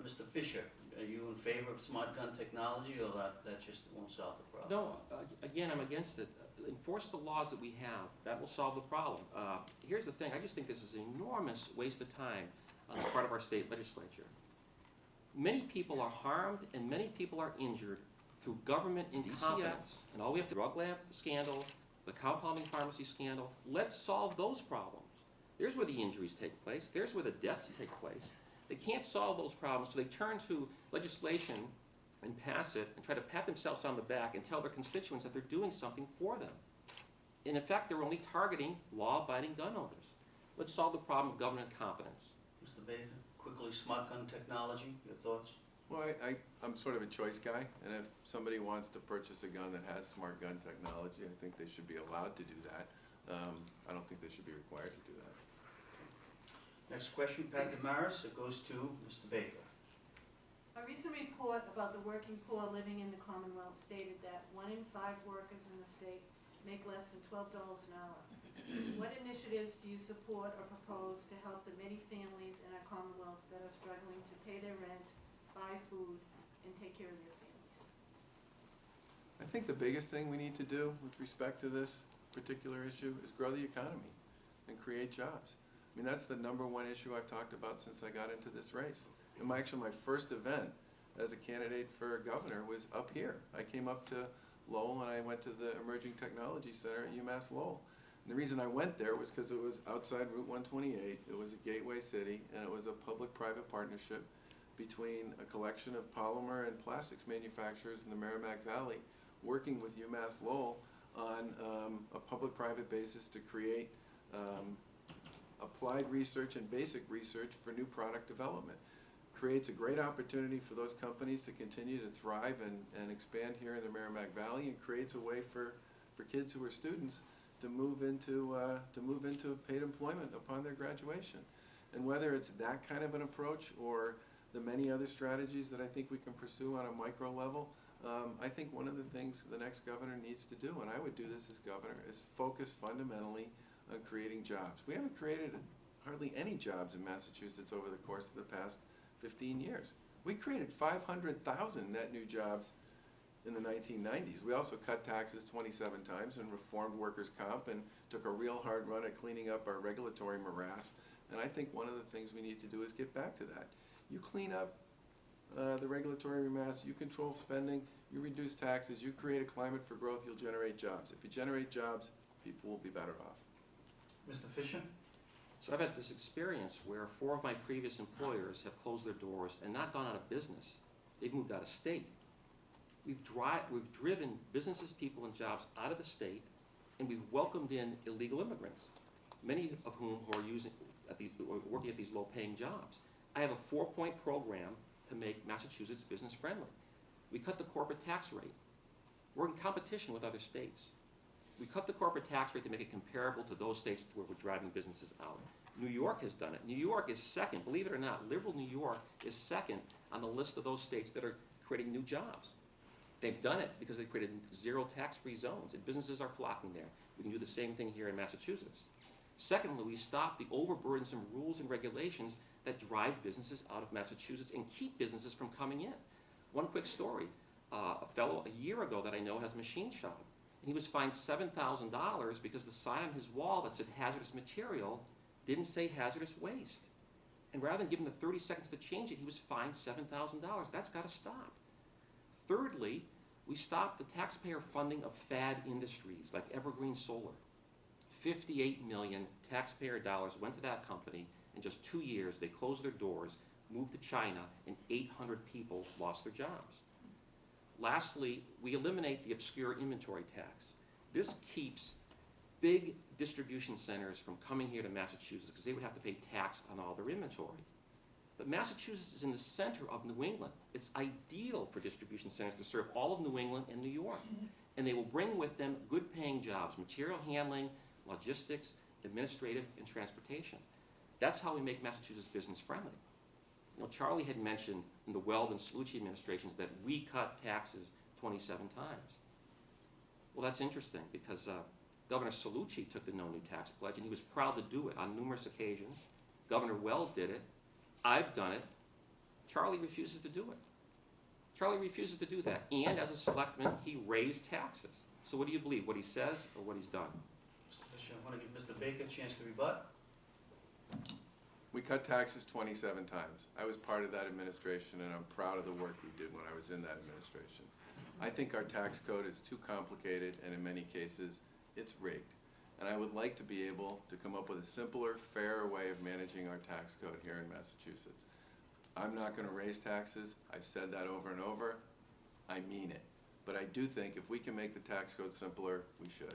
Mr. Fisher, are you in favor of smart gun technology, or that just won't solve the problem? No, again, I'm against it. Enforce the laws that we have. That will solve the problem. Here's the thing. I just think this is an enormous waste of time on the part of our state legislature. Many people are harmed and many people are injured through government incompetence. And all we have to drug lab scandal, the compounding pharmacy scandal. Let's solve those problems. There's where the injuries take place. There's where the deaths take place. They can't solve those problems, so they turn to legislation and pass it and try to pat themselves on the back and tell their constituents that they're doing something for them. And in fact, they're only targeting law-abiding gun owners. Let's solve the problem of government incompetence. Mr. Baker, quickly, smart gun technology, your thoughts? Well, I'm sort of a choice guy, and if somebody wants to purchase a gun that has smart gun technology, I think they should be allowed to do that. I don't think they should be required to do that. Next question, Pat Damaris, it goes to Mr. Baker. A recent report about the working poor living in the Commonwealth stated that 1 in 5 workers in the state make less than $12 an hour. What initiatives do you support or propose to help the many families in our Commonwealth that are struggling to pay their rent, buy food, and take care of their families? I think the biggest thing we need to do with respect to this particular issue is grow the economy and create jobs. I mean, that's the #1 issue I've talked about since I got into this race. And my first event as a candidate for governor was up here. I came up to Lowell and I went to the Emerging Technology Center at UMass Lowell. And the reason I went there was because it was outside Route 128, it was a gateway city, and it was a public-private partnership between a collection of polymer and plastics manufacturers in the Merrimack Valley working with UMass Lowell on a public-private basis to create applied research and basic research for new product development. Creates a great opportunity for those companies to continue to thrive and expand here in the Merrimack Valley, and creates a way for kids who are students to move into paid employment upon their graduation. And whether it's that kind of an approach or the many other strategies that I think we can pursue on a micro level, I think one of the things the next governor needs to do, and I would do this as governor, is focus fundamentally on creating jobs. We haven't created hardly any jobs in Massachusetts over the course of the past 15 years. We created 500,000 net new jobs in the 1990s. We also cut taxes 27 times and reformed workers' comp and took a real hard run at cleaning up our regulatory morass. And I think one of the things we need to do is get back to that. You clean up the regulatory morass, you control spending, you reduce taxes, you create a climate for growth, you'll generate jobs. If you generate jobs, people will be better off. Mr. Fisher? So I've had this experience where 4 of my previous employers have closed their doors and not gone out of business. They've moved out of state. We've driven businesses, people, and jobs out of the state, and we've welcomed in illegal immigrants, many of whom are working at these low-paying jobs. I have a 4-point program to make Massachusetts business friendly. We cut the corporate tax rate. We're in competition with other states. We cut the corporate tax rate to make it comparable to those states where we're driving businesses out. New York has done it. New York is second, believe it or not, liberal New York is second on the list of those states that are creating new jobs. They've done it because they've created 0 tax-free zones, and businesses are flocking there. We can do the same thing here in Massachusetts. Secondly, we stop the overburdensome rules and regulations that drive businesses out of Massachusetts and keep businesses from coming in. One quick story, a fellow a year ago that I know has a machine shop, and he was fined $7,000 because the sign on his wall that said hazardous material didn't say hazardous waste. And rather than give him the 30 seconds to change it, he was fined $7,000. That's got to stop. Thirdly, we stopped the taxpayer funding of fad industries like Evergreen Solar. 58 million taxpayer dollars went to that company. In just 2 years, they closed their doors, moved to China, and 800 people lost their jobs. Lastly, we eliminate the obscure inventory tax. This keeps big distribution centers from coming here to Massachusetts because they would have to pay tax on all their inventory. But Massachusetts is in the center of New England. It's ideal for distribution centers to serve all of New England and New York. And they will bring with them good paying jobs, material handling, logistics, administrative, and transportation. That's how we make Massachusetts business friendly. You know, Charlie had mentioned in the Weld and Cellucci administrations that we cut taxes 27 times. Well, that's interesting because Governor Cellucci took the no new tax pledge and he was proud to do it on numerous occasions. Governor Weld did it. I've done it. Charlie refuses to do it. Charlie refuses to do that. And as a selectman, he raised taxes. So what do you believe, what he says or what he's done? Mr. Fisher, I want to give Mr. Baker a chance to rebut. We cut taxes 27 times. I was part of that administration, and I'm proud of the work we did when I was in that administration. I think our tax code is too complicated, and in many cases, it's rigged. And I would like to be able to come up with a simpler, fairer way of managing our tax code here in Massachusetts. I'm not going to raise taxes. I've said that over and over. I mean it. But I do think if we can make the tax code simpler, we should.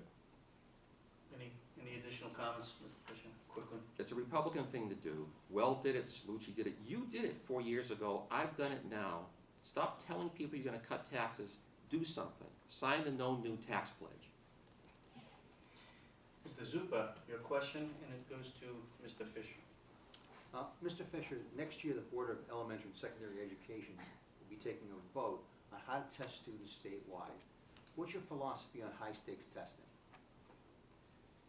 Any additional comments, Mr. Fisher, quickly? It's a Republican thing to do. Weld did it, Cellucci did it. You did it 4 years ago. I've done it now. Stop telling people you're going to cut taxes. Do something. Sign the no new tax pledge. Mr. Zupa, your question, and it goes to Mr. Fisher. Mr. Fisher, next year the Board of Elementary and Secondary Education will be taking a vote on how to test students statewide. What's your philosophy on high-stakes testing?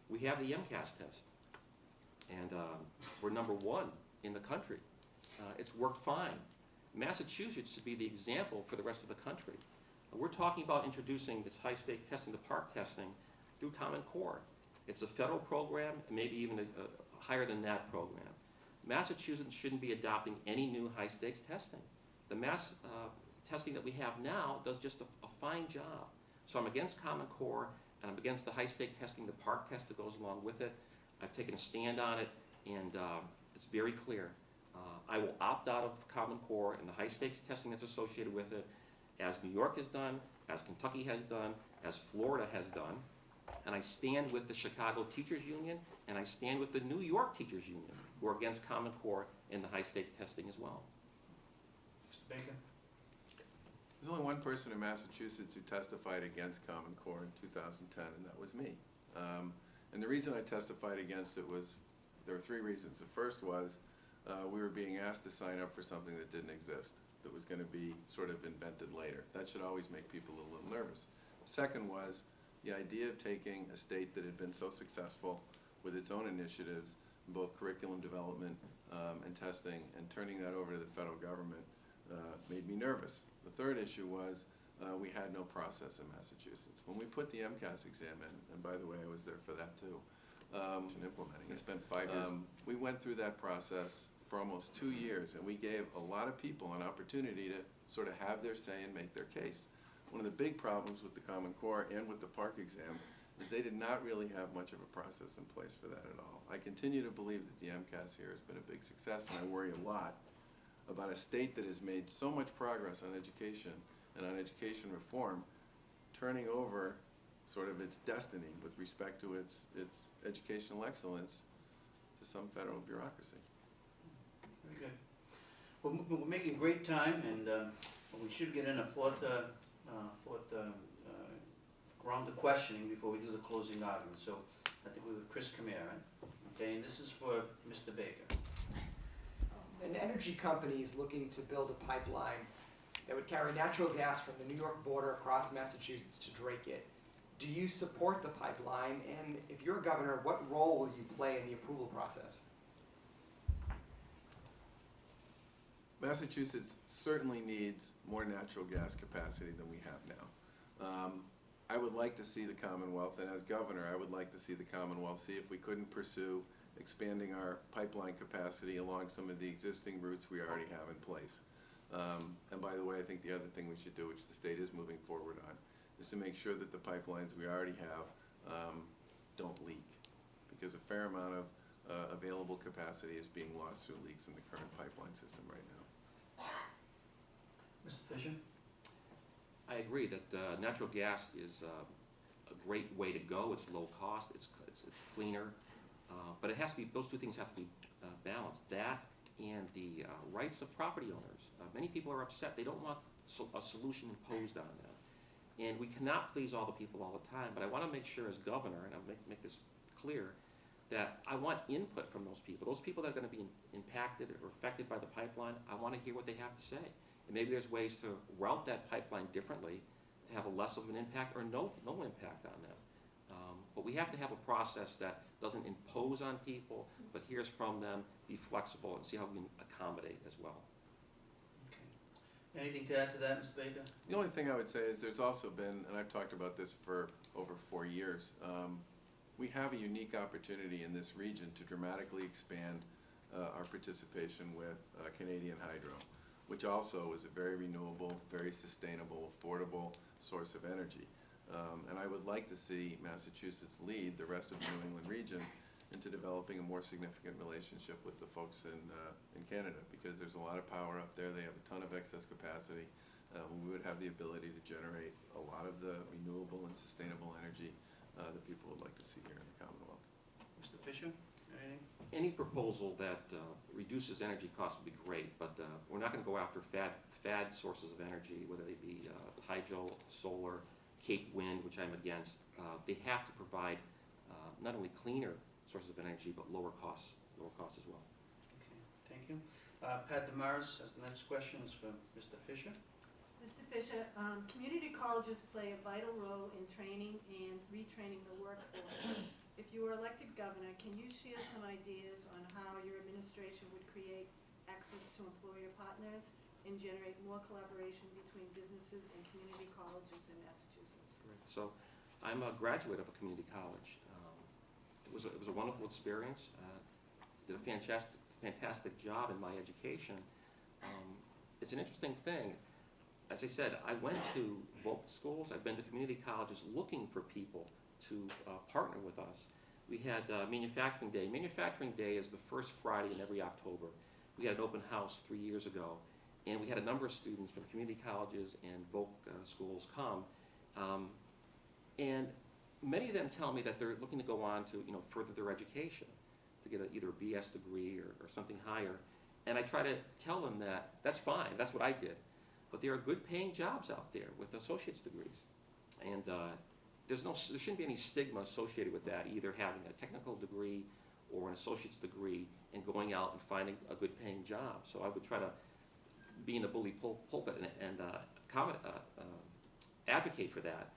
We have the MCAS test, and we're #1 in the country. It's worked fine. Massachusetts should be the example for the rest of the country. We're talking about introducing this high-stake testing, the PARC testing, through Common Core. It's a federal program, and maybe even a higher than that program. Massachusetts shouldn't be adopting any new high-stakes testing. The mass testing that we have now does just a fine job. So I'm against Common Core, and I'm against the high-stake testing, the PARC test that goes along with it. I've taken a stand on it, and it's very clear. I will opt out of Common Core and the high-stakes testing that's associated with it, as New York has done, as Kentucky has done, as Florida has done. And I stand with the Chicago Teachers Union, and I stand with the New York Teachers Union, who are against Common Core and the high-stake testing as well. Mr. Baker? There's only one person in Massachusetts who testified against Common Core in 2010, and that was me. And the reason I testified against it was, there were 3 reasons. The first was we were being asked to sign up for something that didn't exist, that was going to be sort of invented later. That should always make people a little nervous. The second was the idea of taking a state that had been so successful with its own initiatives, in both curriculum development and testing, and turning that over to the federal government made me nervous. The third issue was we had no process in Massachusetts. When we put the MCAS exam in, and by the way, I was there for that too, and implementing it, spent 5 years. We went through that process for almost 2 years, and we gave a lot of people an opportunity to sort of have their say and make their case. One of the big problems with the Common Core and with the PARC exam is they did not really have much of a process in place for that at all. I continue to believe that the MCAS here has been a big success, and I worry a lot about a state that has made so much progress on education and on education reform turning over sort of its destiny with respect to its educational excellence to some federal bureaucracy. Very good. We're making great time, and we should get in a fourth round of questioning before we do the closing argument. So I think we have Chris Kamara, right? Okay, and this is for Mr. Baker. An energy company is looking to build a pipeline that would carry natural gas from the New York border across Massachusetts to Drake it. Do you support the pipeline? And if you're governor, what role will you play in the approval process? Massachusetts certainly needs more natural gas capacity than we have now. I would like to see the Commonwealth, and as governor, I would like to see the Commonwealth see if we couldn't pursue expanding our pipeline capacity along some of the existing routes we already have in place. And by the way, I think the other thing we should do, which the state is moving forward on, is to make sure that the pipelines we already have don't leak, because a fair amount of available capacity is being lost through leaks in the current pipeline system right now. Mr. Fisher? I agree that natural gas is a great way to go. It's low cost, it's cleaner, but it has to be, those two things have to be balanced. That and the rights of property owners. Many people are upset. They don't want a solution imposed on them. And we cannot please all the people all the time, but I want to make sure as governor, and I'll make this clear, that I want input from those people that are going to be impacted or affected by the pipeline. I want to hear what they have to say. And maybe there's ways to route that pipeline differently to have a less of an impact or no impact on them. But we have to have a process that doesn't impose on people, but hears from them, be flexible, and see how we can accommodate as well. Okay. Anything to add to that, Mr. Baker? The only thing I would say is there's also been, and I've talked about this for over 4 years, we have a unique opportunity in this region to dramatically expand our participation with Canadian Hydro, which also is a very renewable, very sustainable, affordable source of energy. And I would like to see Massachusetts lead the rest of the New England region into developing a more significant relationship with the folks in Canada, because there's a lot of power up there. They have a ton of excess capacity. We would have the ability to generate a lot of the renewable and sustainable energy that people would like to see here in the Commonwealth. Mr. Fisher, anything? Any proposal that reduces energy costs would be great, but we're not going to go after fad sources of energy, whether they be hydro, solar, Cape wind, which I'm against. They have to provide not only cleaner sources of energy, but lower costs as well. Okay, thank you. Pat Damaris has the next question, is for Mr. Fisher. Mr. Fisher, community colleges play a vital role in training and retraining the workforce. If you were elected governor, can you share some ideas on how your administration would create access to employer partners and generate more collaboration between businesses and community colleges in Massachusetts? Right. So I'm a graduate of a community college. It was a wonderful experience. Did a fantastic job in my education. It's an interesting thing. As I said, I went to both schools. I've been to community colleges looking for people to partner with us. We had Manufacturing Day. Manufacturing Day is the first Friday in every October. We had an open house 3 years ago, and we had a number of students from community colleges and both schools come. And many of them tell me that they're looking to go on to further their education, to get either a BS degree or something higher. And I try to tell them that that's fine, that's what I did. But there are good paying jobs out there with associate's degrees. And there shouldn't be any stigma associated with that, either having a technical degree or an associate's degree and going out and finding a good paying job. So I would try to be in the bully pulpit and advocate for that.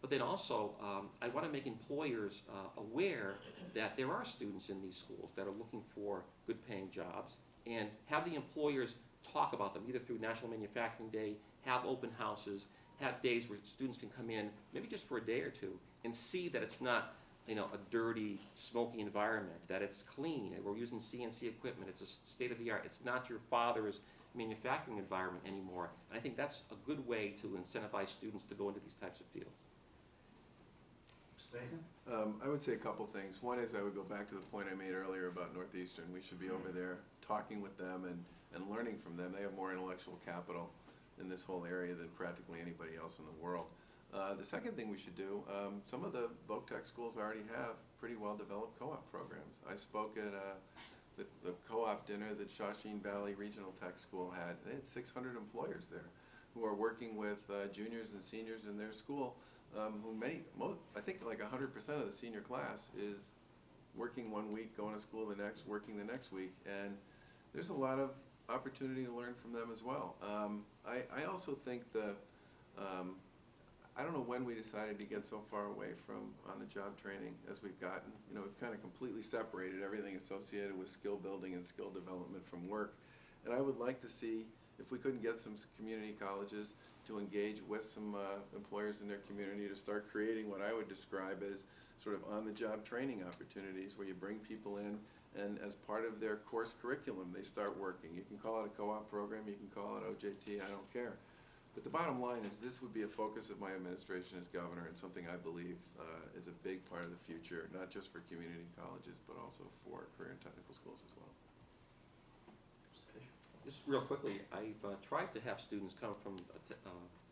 But then also, I want to make employers aware that there are students in these schools that are looking for good paying jobs, and have the employers talk about them, either through National Manufacturing Day, have open houses, have days where students can come in, maybe just for a day or two, and see that it's not a dirty, smoky environment, that it's clean, and we're using CNC equipment, it's a state of the art, it's not your father's manufacturing environment anymore. And I think that's a good way to incentivize students to go into these types of fields. Mr. Baker? I would say a couple things. One is I would go back to the point I made earlier about Northeastern. We should be over there talking with them and learning from them. They have more intellectual capital in this whole area than practically anybody else in the world. The second thing we should do, some of the Voc-Tech schools already have pretty well developed co-op programs. I spoke at the co-op dinner that Shawshene Valley Regional Tech School had. They had 600 employers there who are working with juniors and seniors in their school, I think like 100% of the senior class is working 1 week, going to school the next, working the next week, and there's a lot of opportunity to learn from them as well. I also think I don't know when we decided to get so far away from on-the-job training as we've gotten. You know, we've kind of completely separated everything associated with skill building and skill development from work. And I would like to see if we couldn't get some community colleges to engage with some employers in their community to start creating what I would describe as sort of on-the-job training opportunities where you bring people in and as part of their course curriculum they start working. You can call it a co-op program, you can call it OJT, I don't care. But the bottom line is this would be a focus of my administration as governor and something I believe is a big part of the future, not just for community colleges, but also for career and technical schools as well. Just real quickly, I've tried to have students come from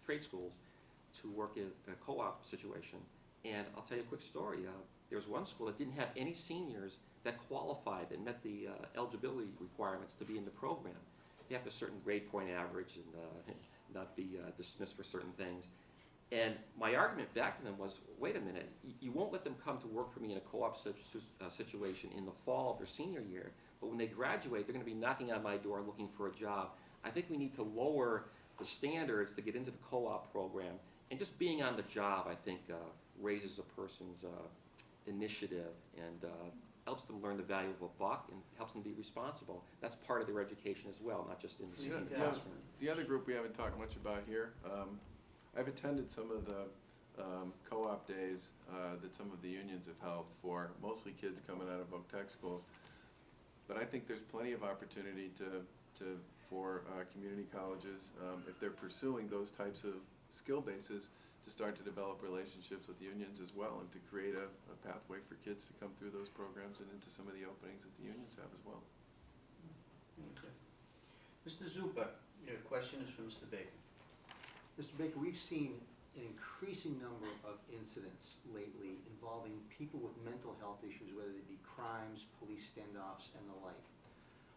trade schools to work in a co-op situation, and I'll tell you a quick story. There was one school that didn't have any seniors that qualified and met the eligibility requirements to be in the program. You have a certain grade point average and not be dismissed for certain things. And my argument back to them was, wait a minute, you won't let them come to work for me in a co-op situation in the fall of their senior year, but when they graduate, they're going to be knocking on my door looking for a job. I think we need to lower the standards to get into the co-op program, and just being on the job, I think, raises a person's initiative and helps them learn the value of a buck and helps them be responsible. That's part of their education as well, not just in the senior classroom. The other group we haven't talked much about here, I've attended some of the co-op days that some of the unions have held for mostly kids coming out of voc tech schools. But I think there's plenty of opportunity for community colleges, if they're pursuing those types of skill bases, to start to develop relationships with unions as well and to create a pathway for kids to come through those programs and into some of the openings that the unions have as well. Okay. Mr. Zupa, your question is for Mr. Baker. Mr. Baker, we've seen an increasing number of incidents lately involving people with mental health issues, whether they be crimes, police standoffs, and the like.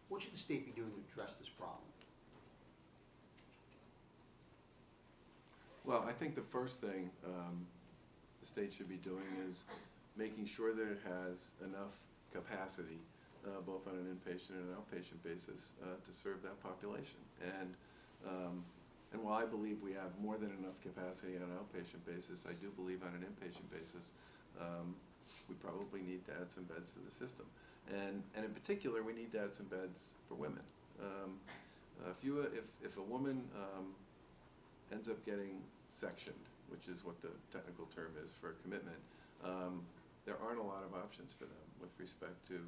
What should the state be doing to address this problem? Well, I think the first thing the state should be doing is making sure that it has enough capacity, both on an inpatient and an outpatient basis, to serve that population. And while I believe we have more than enough capacity on an outpatient basis, I do believe on an inpatient basis we probably need to add some beds to the system. And in particular, we need to add some beds for women. If a woman ends up getting sectioned, which is what the technical term is for commitment, there aren't a lot of options for them with respect to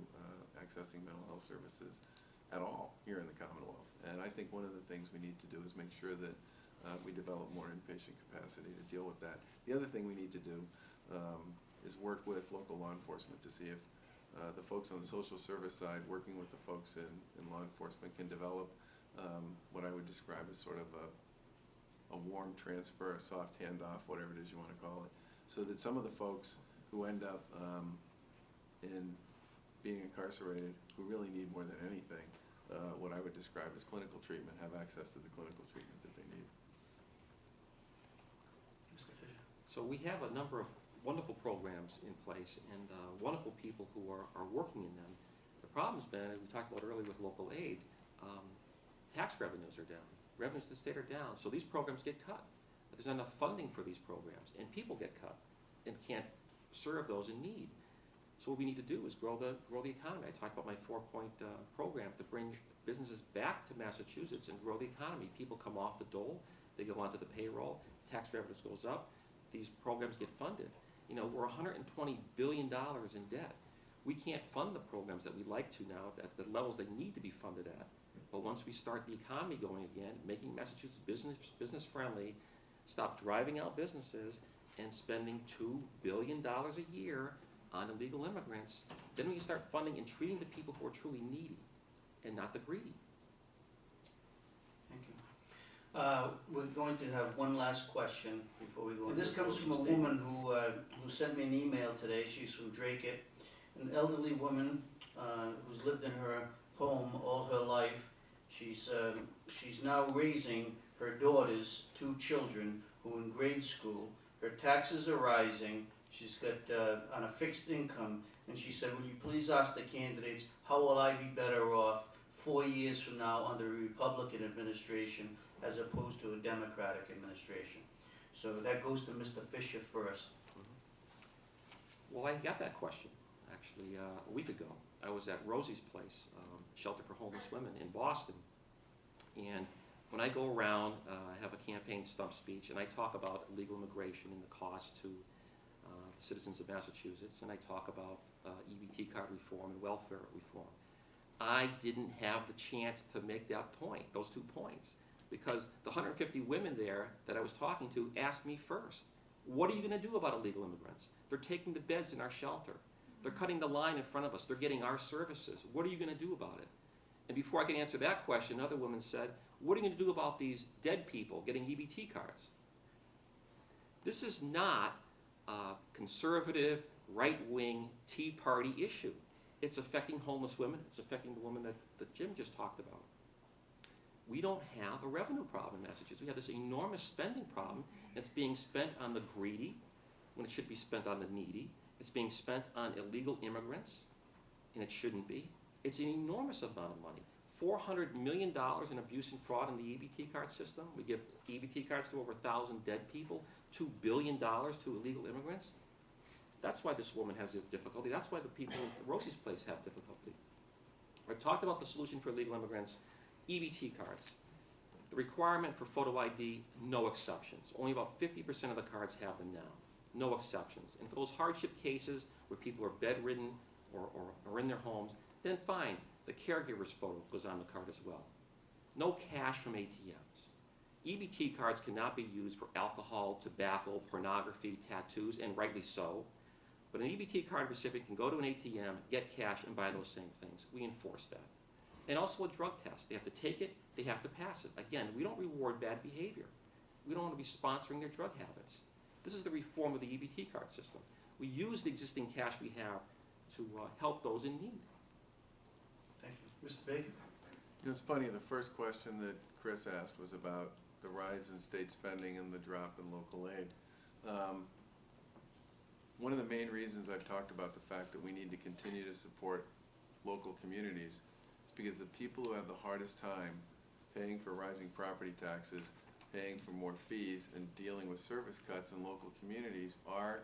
accessing mental health services at all here in the Commonwealth. And I think one of the things we need to do is make sure that we develop more inpatient capacity to deal with that. The other thing we need to do is work with local law enforcement to see if the folks on the social service side working with the folks in law enforcement can develop what I would describe as sort of a warm transfer, a soft handoff, whatever it is you want to call it, so that some of the folks who end up in being incarcerated, who really need more than anything, what I would describe as clinical treatment, have access to the clinical treatment that they need. Mr. Fisher. So we have a number of wonderful programs in place and wonderful people who are working in them. The problem's been, as we talked about earlier with local aid, tax revenues are down. Revenues to the state are down, so these programs get cut. There's not enough funding for these programs, and people get cut and can't serve those in need. So what we need to do is grow the economy. I talked about my 4-point program to bring businesses back to Massachusetts and grow the economy. People come off the dole, they go onto the payroll, tax revenues goes up, these programs get funded. You know, we're $120 billion in debt. We can't fund the programs that we like to now at the levels they need to be funded at. But once we start the economy going again, making Massachusetts business friendly, stop driving out businesses and spending $2 billion a year on illegal immigrants, then we can start funding and treating the people who are truly needy and not the greedy. Thank you. We're going to have one last question before we go on. This comes from a woman who sent me an email today. She's from Drake, an elderly woman who's lived in her home all her life. She's now raising her daughter's 2 children who are in grade school. Her taxes are rising. She's got on a fixed income, and she said, "Will you please ask the candidates how will I be better off 4 years from now under a Republican administration as opposed to a Democratic administration?" So that goes to Mr. Fisher first. Well, I got that question, actually, a week ago. I was at Rosie's Place, Shelter for Homeless Women in Boston. And when I go around, I have a campaign stump speech, and I talk about illegal immigration and the cost to citizens of Massachusetts, and I talk about EBT card reform and welfare reform. I didn't have the chance to make that point, those 2 points, because the 150 women there that I was talking to asked me first, what are you going to do about illegal immigrants? They're taking the beds in our shelter. They're cutting the line in front of us. They're getting our services. What are you going to do about it? And before I could answer that question, another woman said, what are you going to do about these dead people getting EBT cards? This is not a conservative, right-wing Tea Party issue. It's affecting homeless women. It's affecting the woman that Jim just talked about. We don't have a revenue problem in Massachusetts. We have this enormous spending problem. It's being spent on the greedy when it should be spent on the needy. It's being spent on illegal immigrants, and it shouldn't be. It's an enormous amount of money. $400 million in abuse and fraud in the EBT card system. We give EBT cards to over 1,000 dead people, $2 billion to illegal immigrants. That's why this woman has this difficulty. That's why the people at Rosie's Place have difficulty. I've talked about the solution for illegal immigrants, EBT cards. The requirement for photo ID, no exceptions. Only about 50% of the cards have them now. No exceptions. And for those hardship cases where people are bedridden or in their homes, then fine, the caregiver's photo goes on the card as well. No cash from ATMs. EBT cards cannot be used for alcohol, tobacco, pornography, tattoos, and rightly so. But an EBT card recipient can go to an ATM, get cash, and buy those same things. We enforce that. And also a drug test. They have to take it, they have to pass it. Again, we don't reward bad behavior. We don't want to be sponsoring their drug habits. This is the reform of the EBT card system. We use the existing cash we have to help those in need. Thank you. Mr. Baker? You know, it's funny, the first question that Chris asked was about the rise in state spending and the drop in local aid. One of the main reasons I've talked about the fact that we need to continue to support local communities is because the people who have the hardest time paying for rising property taxes, paying for more fees, and dealing with service cuts in local communities are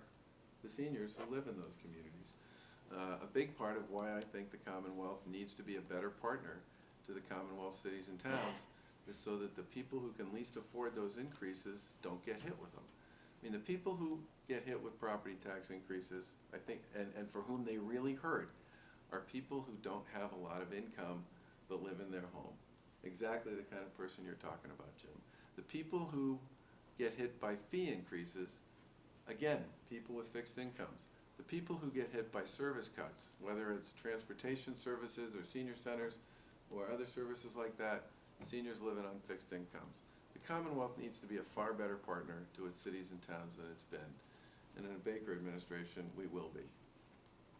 the seniors who live in those communities. A big part of why I think the Commonwealth needs to be a better partner to the Commonwealth cities and towns is so that the people who can least afford those increases don't get hit with them. I mean, the people who get hit with property tax increases, I think, and for whom they really hurt, are people who don't have a lot of income but live in their home. Exactly the kind of person you're talking about, Jim. The people who get hit by fee increases, again, people with fixed incomes. The people who get hit by service cuts, whether it's transportation services or senior centers or other services like that, seniors living on fixed incomes. The Commonwealth needs to be a far better partner to its cities and towns than it's been. And in a Baker administration, we will be.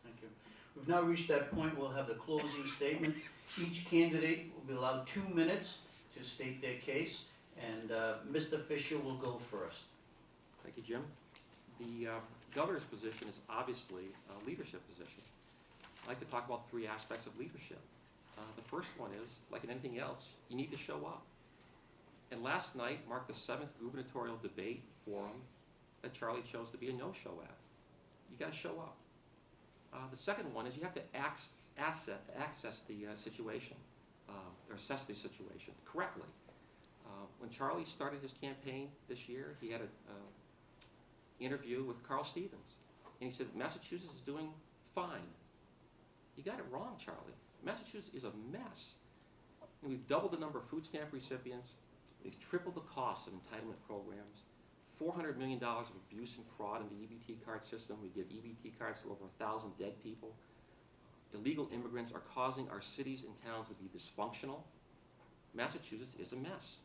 Thank you. We've now reached that point. We'll have the closing statement. Each candidate will be allowed 2 minutes to state their case, and Mr. Fisher will go first. Thank you, Jim. The governor's position is obviously a leadership position. I'd like to talk about 3 aspects of leadership. The first one is, like in anything else, you need to show up. And last night marked the 7th gubernatorial debate forum that Charlie chose to be a no-show at. You got to show up. The second one is you have to access the situation, or assess the situation correctly. When Charlie started his campaign this year, he had an interview with Carl Stevens. And he said, Massachusetts is doing fine. You got it wrong, Charlie. Massachusetts is a mess. And we've doubled the number of food stamp recipients. We've tripled the cost of entitlement programs. $400 million of abuse and fraud in the EBT card system. We give EBT cards to over 1,000 dead people. Illegal immigrants are causing our cities and towns to be dysfunctional. Massachusetts is a mess.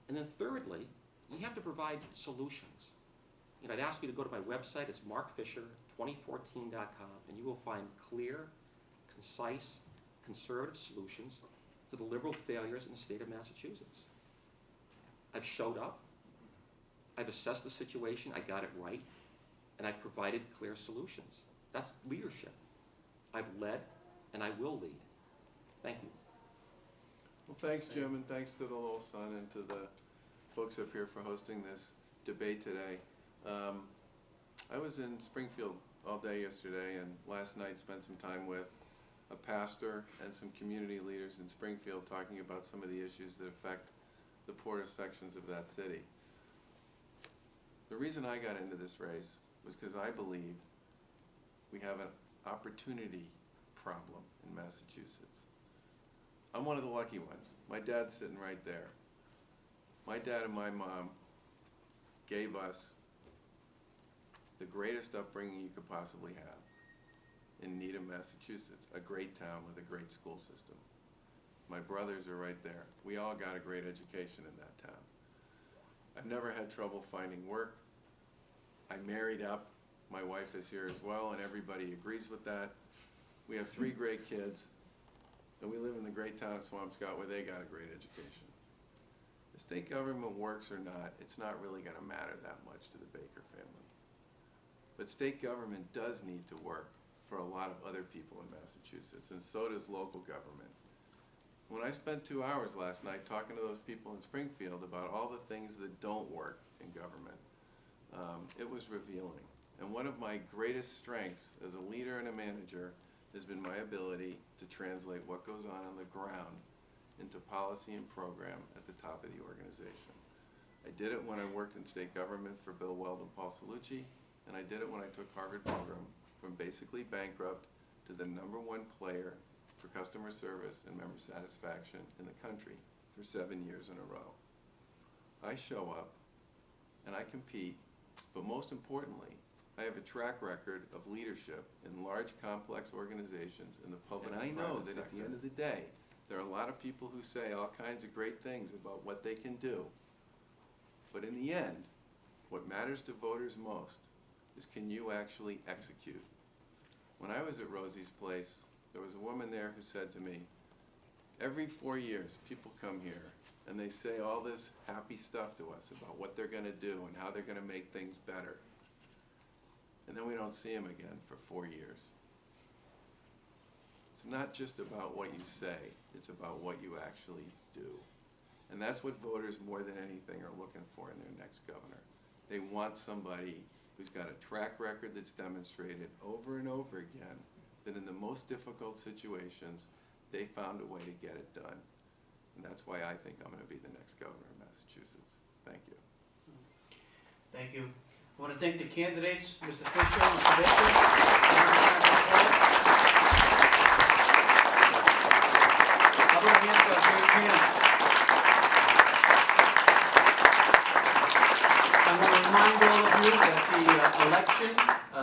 And then thirdly, you have to provide solutions. You know, I'd ask you to go to my website. It's markfisher2014.com, and you will find clear, concise, conservative solutions to the liberal failures in the state of Massachusetts. I've showed up. I've assessed the situation. I got it right. And I've provided clear solutions. That's leadership. I've led, and I will lead. Thank you. Well, thanks, Jim, and thanks to the Lowell Sun and to the folks up here for hosting this. debate today. I was in Springfield all day yesterday, and last night spent some time with a pastor and some community leaders in Springfield talking about some of the issues that affect the poorest sections of that city. The reason I got into this race was because I believe we have an opportunity problem in Massachusetts. I'm one of the lucky ones. My dad's sitting right there. My dad and my mom gave us the greatest upbringing you could possibly have in Needham, Massachusetts, a great town with a great school system. My brothers are right there. We all got a great education in that town. I've never had trouble finding work. I married up. My wife is here as well, and everybody agrees with that. We have 3 great kids, and we live in the great town of Swampscott where they got a great education. The state government works or not, it's not really going to matter that much to the Baker family. But state government does need to work for a lot of other people in Massachusetts, and so does local government. When I spent 2 hours last night talking to those people in Springfield about all the things that don't work in government, it was revealing. And one of my greatest strengths as a leader and a manager has been my ability to translate what goes on the ground into policy and program at the top of the organization. I did it when I worked in state government for Bill Weld and Paul Salucci, and I did it when I took Harvard Pilgrim from basically bankrupt to the #1 player for customer service and member satisfaction in the country for 7 years in a row. I show up and I compete, but most importantly, I have a track record of leadership in large, complex organizations in the public and I know that at the end of the day, there are a lot of people who say all kinds of great things about what they can do. But in the end, what matters to voters most is, can you actually execute? When I was at Rosie's Place, there was a woman there who said to me, every 4 years people come here and they say all this happy stuff to us about what they're going to do and how they're going to make things better. And then we don't see them again for 4 years. It's not just about what you say, it's about what you actually do. And that's what voters more than anything are looking for in their next governor. They want somebody who's got a track record that's demonstrated over and over again that in the most difficult situations, they found a way to get it done. And that's why I think I'm going to be the next governor of Massachusetts. Thank you. Thank you. I want to thank the candidates, Mr. Fisher, Mr. Baker. How about a hand for our great panel? I want to remind all of you that the election,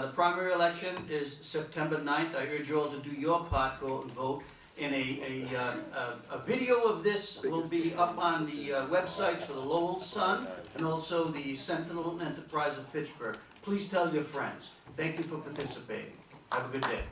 the primary election is September 9th. I urge you all to do your part, go and vote. And a video of this will be up on the websites for the Lowell Sun and also the Sentinel Enterprise of Fitchburg. Please tell your friends. Thank you for participating. Have a good day.